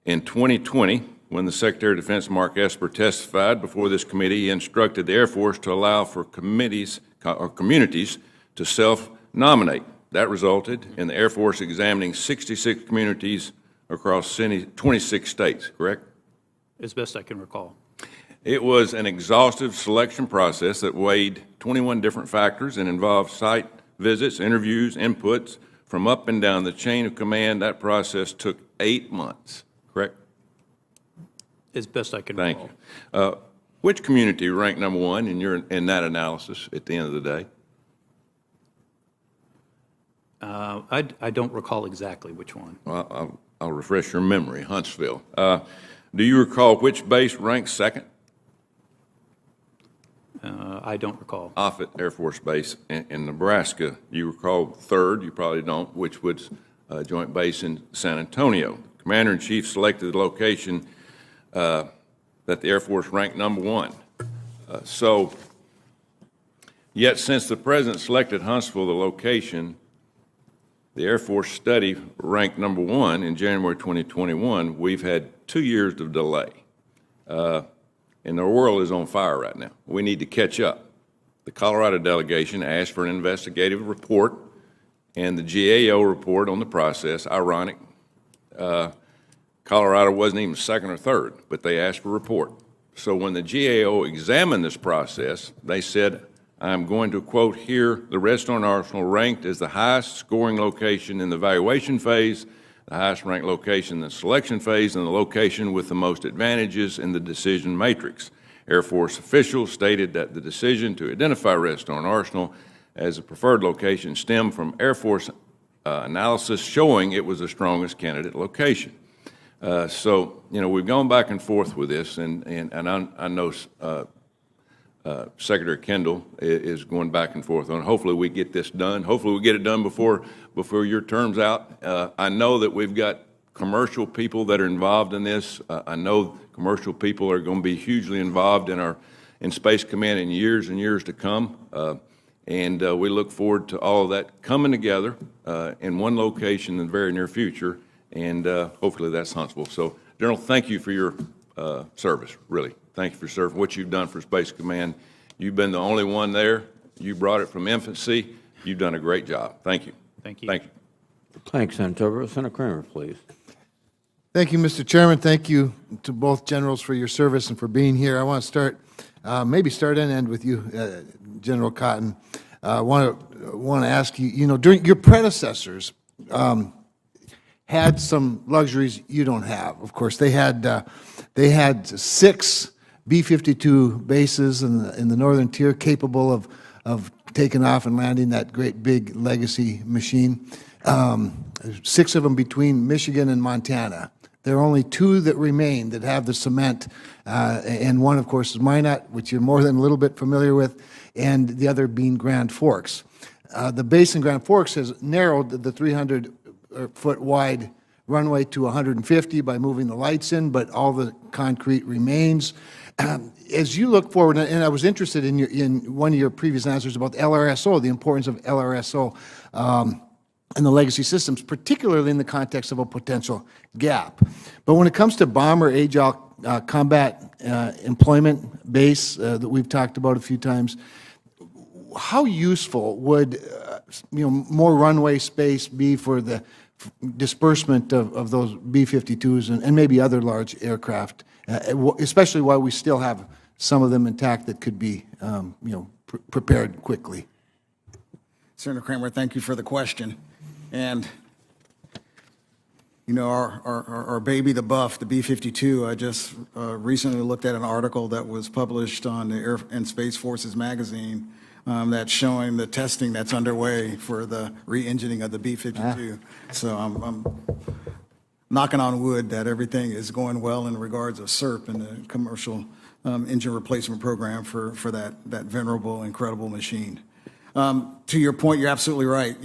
In 2020, when the Secretary of Defense, Mark Esper, testified before this committee, he instructed the Air Force to allow for communities to self-nominate. That resulted in the Air Force examining 66 communities across 26 states, correct? As best I can recall. It was an exhaustive selection process that weighed 21 different factors and involved site visits, interviews, inputs from up and down the chain of command. That process took 8 months, correct? As best I can recall. Thank you. Which community ranked number 1 in that analysis at the end of the day? I don't recall exactly which one. Well, I'll refresh your memory. Huntsville. Do you recall which base ranked 2nd? I don't recall. Offutt Air Force Base in Nebraska. You recall 3rd, you probably don't, which was a joint base in San Antonio. Commander-in-Chief selected the location that the Air Force ranked number 1. Yet since the President selected Huntsville the location, the Air Force study ranked number 1 in January 2021. We've had 2 years of delay. And the world is on fire right now. We need to catch up. The Colorado delegation asked for an investigative report and the GAO report on the process. Ironic. Colorado wasn't even 2nd or 3rd, but they asked for a report. So when the GAO examined this process, they said, I'm going to quote here, the Redstone Arsenal ranked as the highest scoring location in the evaluation phase, the highest ranked location in the selection phase, and the location with the most advantages in the decision matrix. Air Force officials stated that the decision to identify Redstone Arsenal as a preferred location stemmed from Air Force analysis showing it was the strongest candidate location. We've gone back and forth with this, and I know Secretary Kendall is going back and forth on it. Hopefully we get this done. Hopefully we get it done before your term's out. I know that we've got commercial people that are involved in this. I know commercial people are going to be hugely involved in Space Command in years and years to come. And we look forward to all of that coming together in one location in the very near future. And hopefully that's Huntsville. So, General, thank you for your service, really. Thank you for serving what you've done for Space Command. You've been the only one there. You brought it from infancy. You've done a great job. Thank you. Thank you. Thank you. Thanks, Senator. Senator Kramer, please. Thank you, Mr. Chairman. Thank you to both generals for your service and for being here. I want to start and end with you, General Cotton. I want to ask you, during your predecessors had some luxuries you don't have. Of course, they had 6 B-52 bases in the northern tier capable of taking off and landing that great big legacy machine. 6 of them between Michigan and Montana. There are only 2 that remain that have the cement, and one, of course, is Minot, which you're more than a little bit familiar with, and the other being Grand Forks. The base in Grand Forks has narrowed the 300-foot wide runway to 150 by moving the lights in, but all the concrete remains. As you look forward, and I was interested in one of your previous answers about LRSO, the importance of LRSO and the legacy systems, particularly in the context of a potential gap. But when it comes to bomber agile combat employment base that we've talked about a few times, how useful would more runway space be for the disbursement of those B-52s and maybe other large aircraft, especially while we still have some of them intact that could be prepared quickly? Senator Kramer, thank you for the question. And our baby, the Buff, the B-52, I just recently looked at an article that was published on the Air and Space Forces magazine that's showing the testing that's underway for the re-engineering of the B-52. So knocking on wood that everything is going well in regards of SERP and the commercial engine replacement program for that venerable, incredible machine. To your point, you're absolutely right.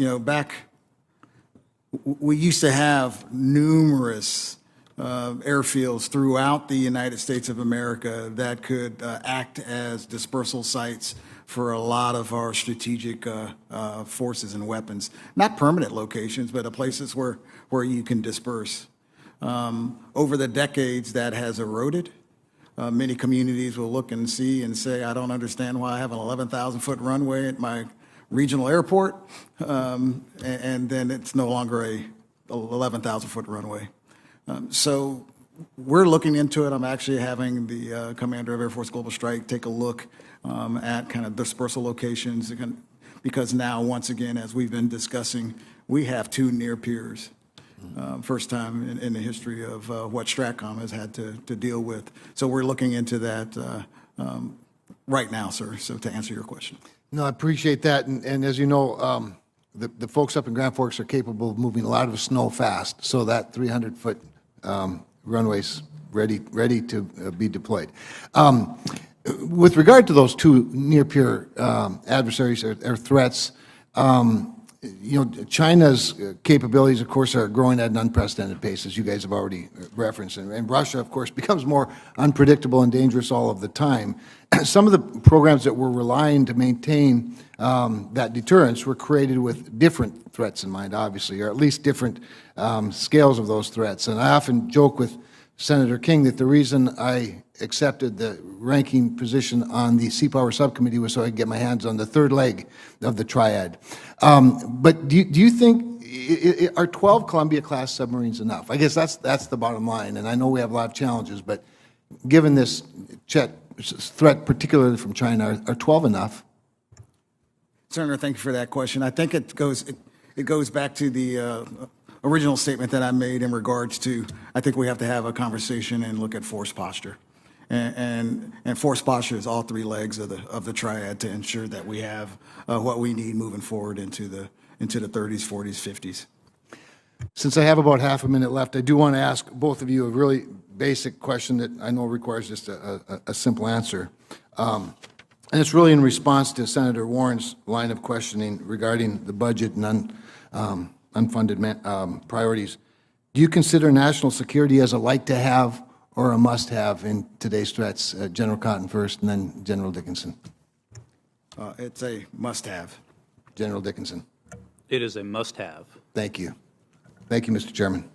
We used to have numerous airfields throughout the United States of America that could act as dispersal sites for a lot of our strategic forces and weapons. Not permanent locations, but places where you can disperse. Over the decades, that has eroded. Many communities will look and see and say, I don't understand why I have an 11,000-foot runway at my regional airport, and then it's no longer a 11,000-foot runway. So we're looking into it. I'm actually having the commander of Air Force Global Strike take a look at kind of dispersal locations, because now, once again, as we've been discussing, we have two near peers. First time in the history of what Stratcom has had to deal with. So we're looking into that right now, sir, so to answer your question. No, I appreciate that. And as you know, the folks up in Grand Forks are capable of moving a lot of snow fast, so that 300-foot runway's ready to be deployed. With regard to those two near-peer adversaries or threats, China's capabilities, of course, are growing at an unprecedented pace, as you guys have already referenced. And Russia, of course, becomes more unpredictable and dangerous all of the time. Some of the programs that we're relying to maintain that deterrence were created with different threats in mind, obviously, or at least different scales of those threats. And I often joke with Senator King that the reason I accepted the ranking position on the Sea Power Subcommittee was so I could get my hands on the third leg of the triad. But do you think, are 12 Columbia-class submarines enough? I guess that's the bottom line, and I know we have a lot of challenges, but given this threat, particularly from China, are 12 enough? Senator, thank you for that question. I think it goes back to the original statement that I made in regards to, I think we have to have a conversation and look at force posture. And force posture is all three legs of the triad to ensure that we have what we need moving forward into the 30s, 40s, 50s. Since I have about half a minute left, I do want to ask both of you a really basic question that I know requires just a simple answer. And it's really in response to Senator Warren's line of questioning regarding the budget and unfunded priorities. Do you consider national security as a like-to-have or a must-have in today's threats? General Cotton first, and then General Dickinson. It's a must-have. General Dickinson. It is a must-have. Thank you. Thank you, Mr. Chairman.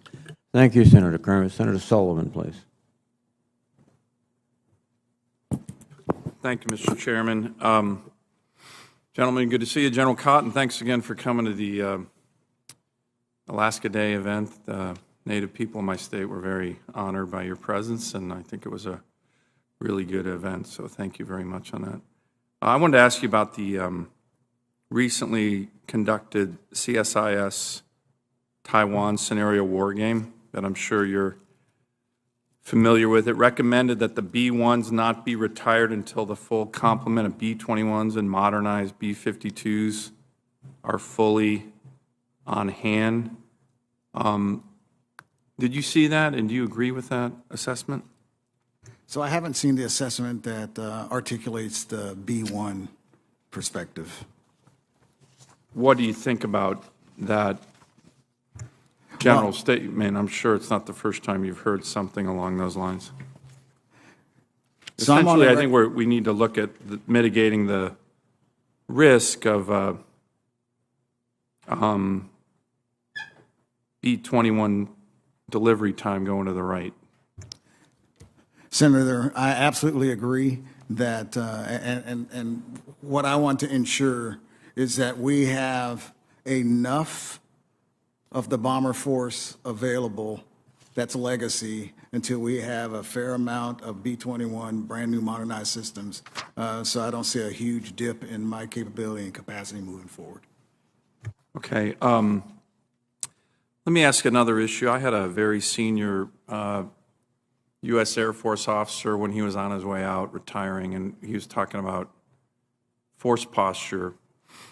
Thank you, Senator Kermit. Senator Sullivan, please. Thank you, Mr. Chairman. Gentlemen, good to see you. General Cotton, thanks again for coming to the Alaska Day event. Native people in my state were very honored by your presence, and I think it was a really good event, so thank you very much on that. I wanted to ask you about the recently conducted CSIS Taiwan scenario war game that I'm sure you're familiar with. It recommended that the B-1s not be retired until the full complement of B-21s and modernized B-52s are fully on hand. Did you see that, and do you agree with that assessment? So I haven't seen the assessment that articulates the B-1 perspective. What do you think about that general statement? I'm sure it's not the first time you've heard something along those lines. Essentially, I think we need to look at mitigating the risk of B-21 delivery time going to the right. Senator, I absolutely agree that, and what I want to ensure is that we have enough of the bomber force available that's legacy until we have a fair amount of B-21 brand new modernized systems. So I don't see a huge dip in my capability and capacity moving forward. Okay. Let me ask another issue. I had a very senior U.S. Air Force officer when he was on his way out retiring, and he was talking about force posture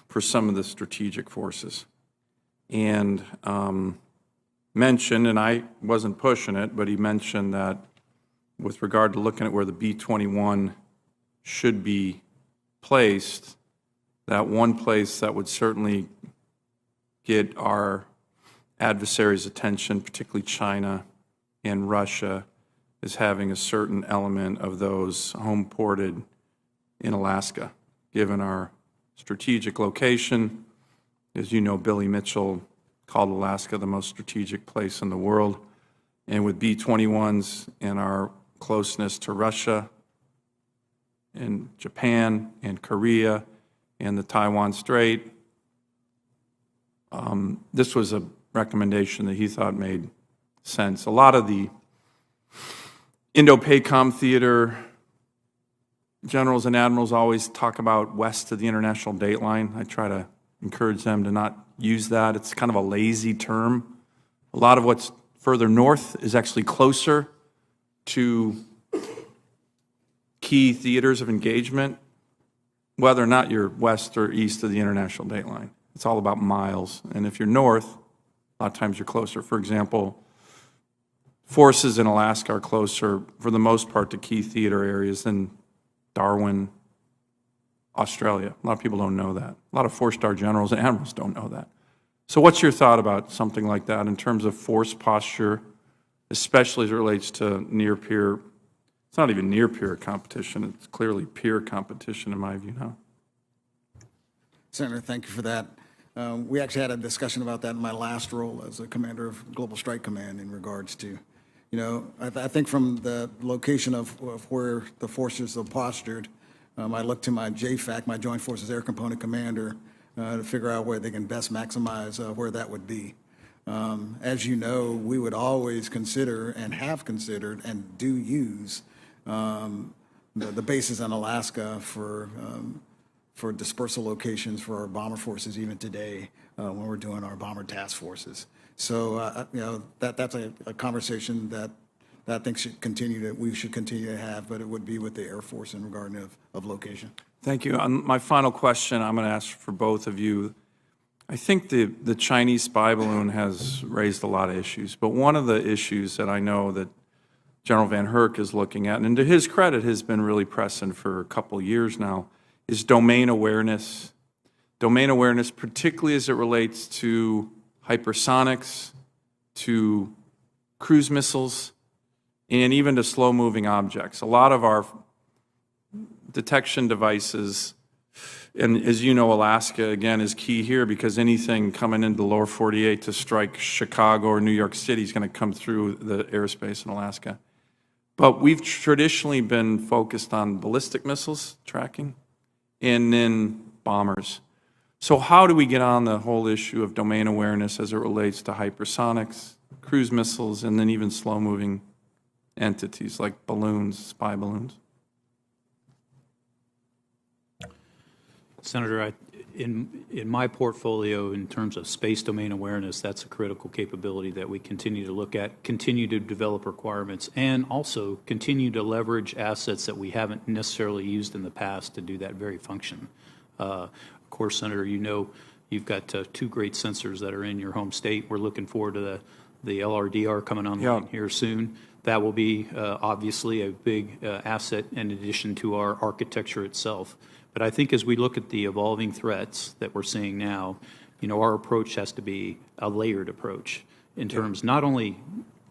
for some of the strategic forces. And mentioned, and I wasn't pushing it, but he mentioned that with regard to looking at where the B-21 should be placed, that one place that would certainly get our adversaries' attention, particularly China and Russia, is having a certain element of those home-ported in Alaska, given our strategic location. As you know, Billy Mitchell called Alaska the most strategic place in the world. And with B-21s and our closeness to Russia and Japan and Korea and the Taiwan Strait, this was a recommendation that he thought made sense. A lot of the Indo-PACOM theater generals and admirals always talk about west of the international date line. I try to encourage them to not use that. It's kind of a lazy term. A lot of what's further north is actually closer to key theaters of engagement, whether or not you're west or east of the international date line. It's all about miles. And if you're north, a lot of times you're closer. For example, forces in Alaska are closer, for the most part, to key theater areas than Darwin, Australia. A lot of people don't know that. A lot of four-star generals and admirals don't know that. So what's your thought about something like that in terms of force posture, especially as it relates to near-peer? It's not even near-peer competition. It's clearly peer competition in my view now. Senator, thank you for that. We actually had a discussion about that in my last role as a commander of Global Strike Command in regards to, I think from the location of where the forces are postured, I look to my JFAC, my Joint Forces Air Component Commander, to figure out where they can best maximize where that would be. As you know, we would always consider and have considered and do use the bases in Alaska for dispersal locations for our bomber forces even today when we're doing our bomber task forces. So, that's a conversation that I think we should continue to have, but it would be with the Air Force in regard of location. Thank you. On my final question, I'm going to ask for both of you. I think the Chinese spy balloon has raised a lot of issues, but one of the issues that I know that General Van Herk is looking at, and to his credit has been really pressing for a couple years now, is domain awareness. Domain awareness, particularly as it relates to hypersonics, to cruise missiles, and even to slow-moving objects. A lot of our detection devices, and as you know, Alaska, again, is key here because anything coming into the lower 48 to strike Chicago or New York City is going to come through the airspace in Alaska. But we've traditionally been focused on ballistic missiles tracking and then bombers. So how do we get on the whole issue of domain awareness as it relates to hypersonics, cruise missiles, and then even slow-moving entities like balloons, spy balloons? Senator, in my portfolio, in terms of space domain awareness, that's a critical capability that we continue to look at, continue to develop requirements, and also continue to leverage assets that we haven't necessarily used in the past to do that very function. Of course, Senator, you know you've got two great sensors that are in your home state. We're looking forward to the LRDR coming online here soon. That will be obviously a big asset in addition to our architecture itself. But I think as we look at the evolving threats that we're seeing now, our approach has to be a layered approach in terms not only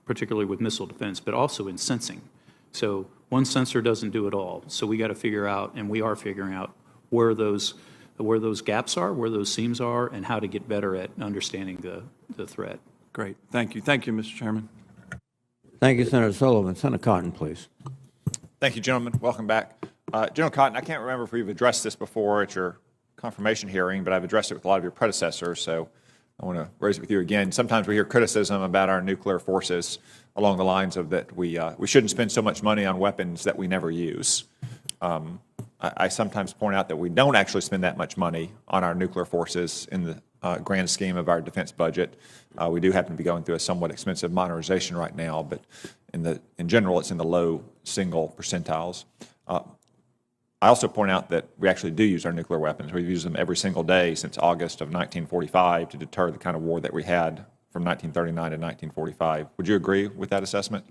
particularly with missile defense, but also in sensing. So one sensor doesn't do it all. So we got to figure out, and we are figuring out, where those gaps are, where those seams are, and how to get better at understanding the threat. Great. Thank you. Thank you, Mr. Chairman. Thank you, Senator Sullivan. Senator Cotton, please. Thank you, gentlemen. Welcome back. General Cotton, I can't remember if we've addressed this before at your confirmation hearing, but I've addressed it with a lot of your predecessors, so I want to raise it with you again. Sometimes we hear criticism about our nuclear forces along the lines of that we shouldn't spend so much money on weapons that we never use. I sometimes point out that we don't actually spend that much money on our nuclear forces in the grand scheme of our defense budget. We do happen to be going through a somewhat expensive modernization right now, but in general, it's in the low single percentiles. I also point out that we actually do use our nuclear weapons. We've used them every single day since August of 1945 to deter the kind of war that we had from 1939 to 1945. Would you agree with that assessment?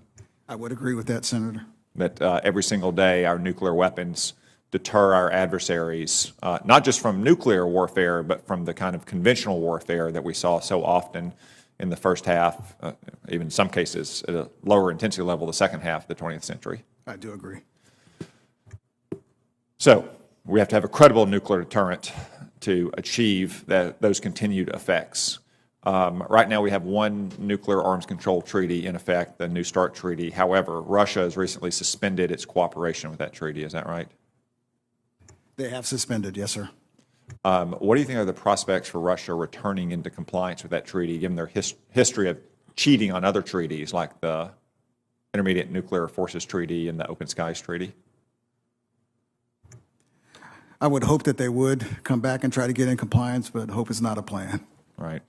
I would agree with that, Senator. That every single day our nuclear weapons deter our adversaries, not just from nuclear warfare, but from the kind of conventional warfare that we saw so often in the first half, even in some cases at a lower intensity level, the second half of the 20th century. I do agree. So we have to have a credible nuclear deterrent to achieve those continued effects. Right now we have one nuclear arms control treaty in effect, the New START treaty. However, Russia has recently suspended its cooperation with that treaty. Is that right? They have suspended, yes, sir. What do you think are the prospects for Russia returning into compliance with that treaty, given their history of cheating on other treaties like the Intermediate Nuclear Forces Treaty and the Open Skies Treaty? I would hope that they would come back and try to get in compliance, but hope is not a plan. Right.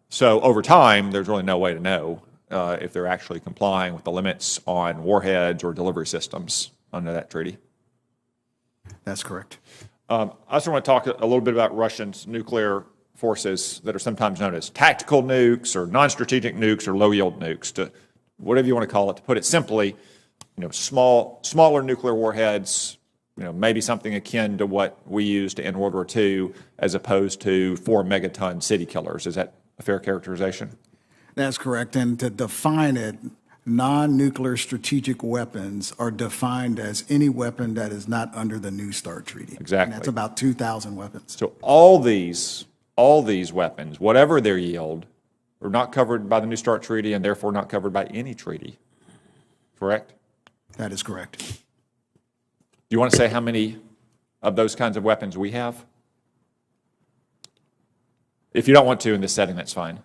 So over time, there's really no way to know if they're actually complying with the limits on warheads or delivery systems under that treaty. That's correct. I also want to talk a little bit about Russia's nuclear forces that are sometimes known as tactical nukes or non-strategic nukes or low-yield nukes, to whatever you want to call it. To put it simply, smaller nuclear warheads, maybe something akin to what we used to end World War II, as opposed to 4 megaton city killers. Is that a fair characterization? That's correct. And to define it, non-nuclear strategic weapons are defined as any weapon that is not under the New START treaty. Exactly. And that's about 2,000 weapons. So all these weapons, whatever their yield, are not covered by the New START treaty and therefore not covered by any treaty. Correct? That is correct. Do you want to say how many of those kinds of weapons we have? If you don't want to in this setting, that's fine.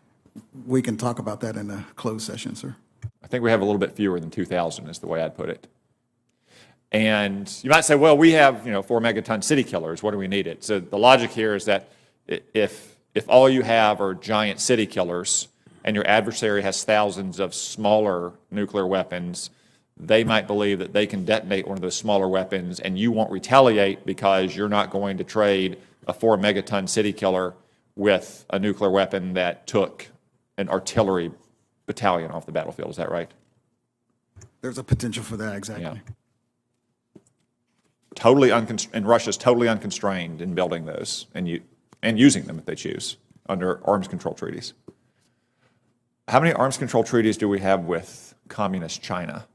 We can talk about that in a closed session, sir. I think we have a little bit fewer than 2,000 is the way I'd put it. And you might say, well, we have 4 megaton city killers. What do we need it? So the logic here is that if all you have are giant city killers and your adversary has thousands of smaller nuclear weapons, they might believe that they can detonate one of those smaller weapons and you won't retaliate because you're not going to trade a 4 megaton city killer with a nuclear weapon that took an artillery battalion off the battlefield. Is that right? There's a potential for that, exactly. Yeah. And Russia's totally unconstrained in building those and using them if they choose under arms control treaties. How many arms control treaties do we have with communist China?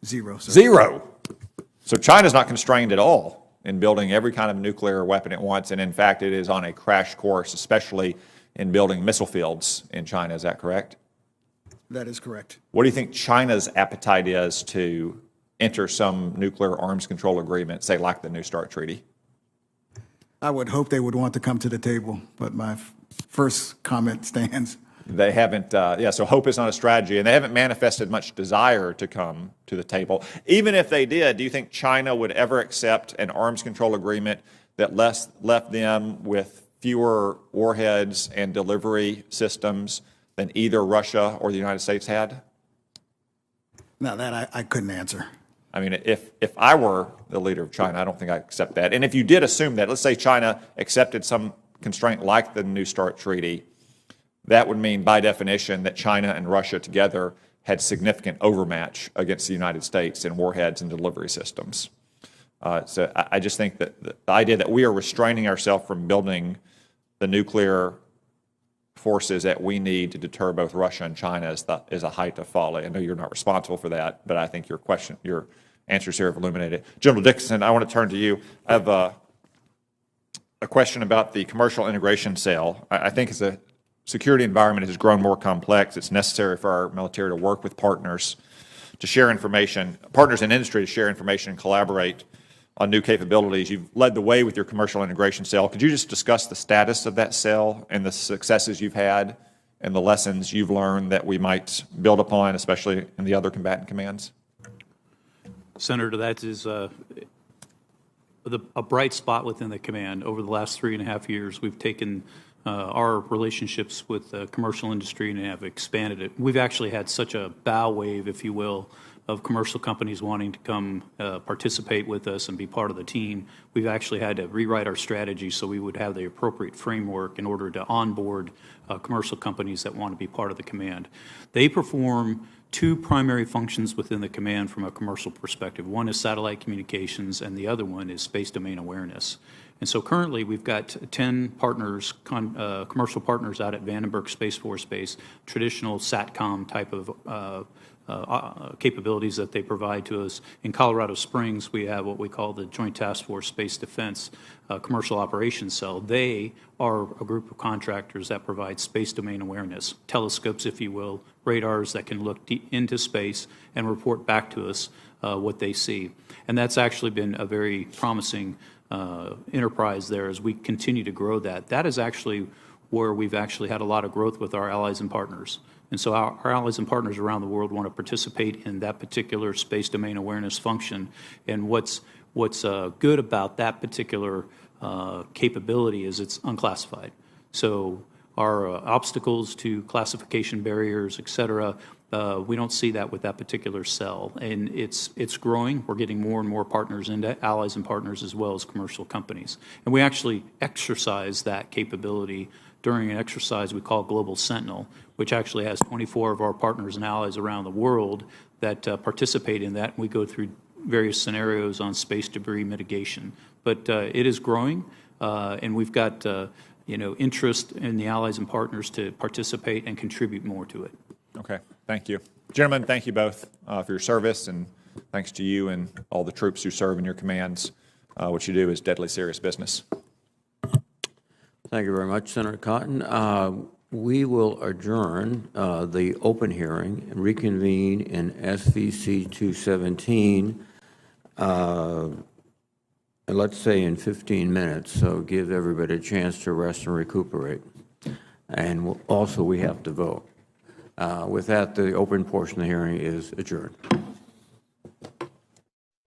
0, sir. 0. So China's not constrained at all in building every kind of nuclear weapon it wants, and in fact it is on a crash course, especially in building missile fields in China. Is that correct? That is correct. What do you think China's appetite is to enter some nuclear arms control agreement, say like the New START treaty? I would hope they would want to come to the table, but my first comment stands. They haven't, so hope is not a strategy, and they haven't manifested much desire to come to the table. Even if they did, do you think China would ever accept an arms control agreement that left them with fewer warheads and delivery systems than either Russia or the United States had? Now that I couldn't answer. I mean, if I were the leader of China, I don't think I'd accept that. And if you did assume that, let's say China accepted some constraint like the New START treaty, that would mean by definition that China and Russia together had significant overmatch against the United States in warheads and delivery systems. So I just think that the idea that we are restraining ourselves from building the nuclear forces that we need to deter both Russia and China is a height of folly. I know you're not responsible for that, but I think your answers here have illuminated it. General Dickinson, I want to turn to you. I have a question about the commercial integration cell. I think as a security environment has grown more complex, it's necessary for our military to work with partners to share information, partners in industry to share information and collaborate on new capabilities. You've led the way with your commercial integration cell. Could you just discuss the status of that cell and the successes you've had and the lessons you've learned that we might build upon, especially in the other combatant commands? Senator, that is a bright spot within the command. Over the last 3.5 years, we've taken our relationships with the commercial industry and have expanded it. We've actually had such a bow wave, if you will, of commercial companies wanting to come participate with us and be part of the team, we've actually had to rewrite our strategy so we would have the appropriate framework in order to onboard commercial companies that want to be part of the command. They perform two primary functions within the command from a commercial perspective. One is satellite communications, and the other one is space domain awareness. And so currently we've got 10 partners, commercial partners out at Vandenberg Space Force Base, traditional SATCOM type of capabilities that they provide to us. In Colorado Springs, we have what we call the Joint Task Force Space Defense Commercial Operations Cell. They are a group of contractors that provide space domain awareness, telescopes, if you will, radars that can look into space and report back to us what they see. And that's actually been a very promising enterprise there as we continue to grow that. That is actually where we've actually had a lot of growth with our allies and partners. And so our allies and partners around the world want to participate in that particular space domain awareness function. And what's good about that particular capability is it's unclassified. So our obstacles to classification barriers, et cetera, we don't see that with that particular cell. And it's growing. We're getting more and more partners into allies and partners as well as commercial companies. And we actually exercise that capability during an exercise we call Global Sentinel, which actually has 24 of our partners and allies around the world that participate in that. We go through various scenarios on space debris mitigation. But it is growing, and we've got interest in the allies and partners to participate and contribute more to it. Okay, thank you. Gentlemen, thank you both for your service, and thanks to you and all the troops who serve in your commands. What you do is deadly serious business. Thank you very much, Senator Cotton. We will adjourn the open hearing and reconvene in SVC 217, let's say in 15 minutes, so give everybody a chance to rest and recuperate. And also we have to vote. With that, the open portion of the hearing is adjourned.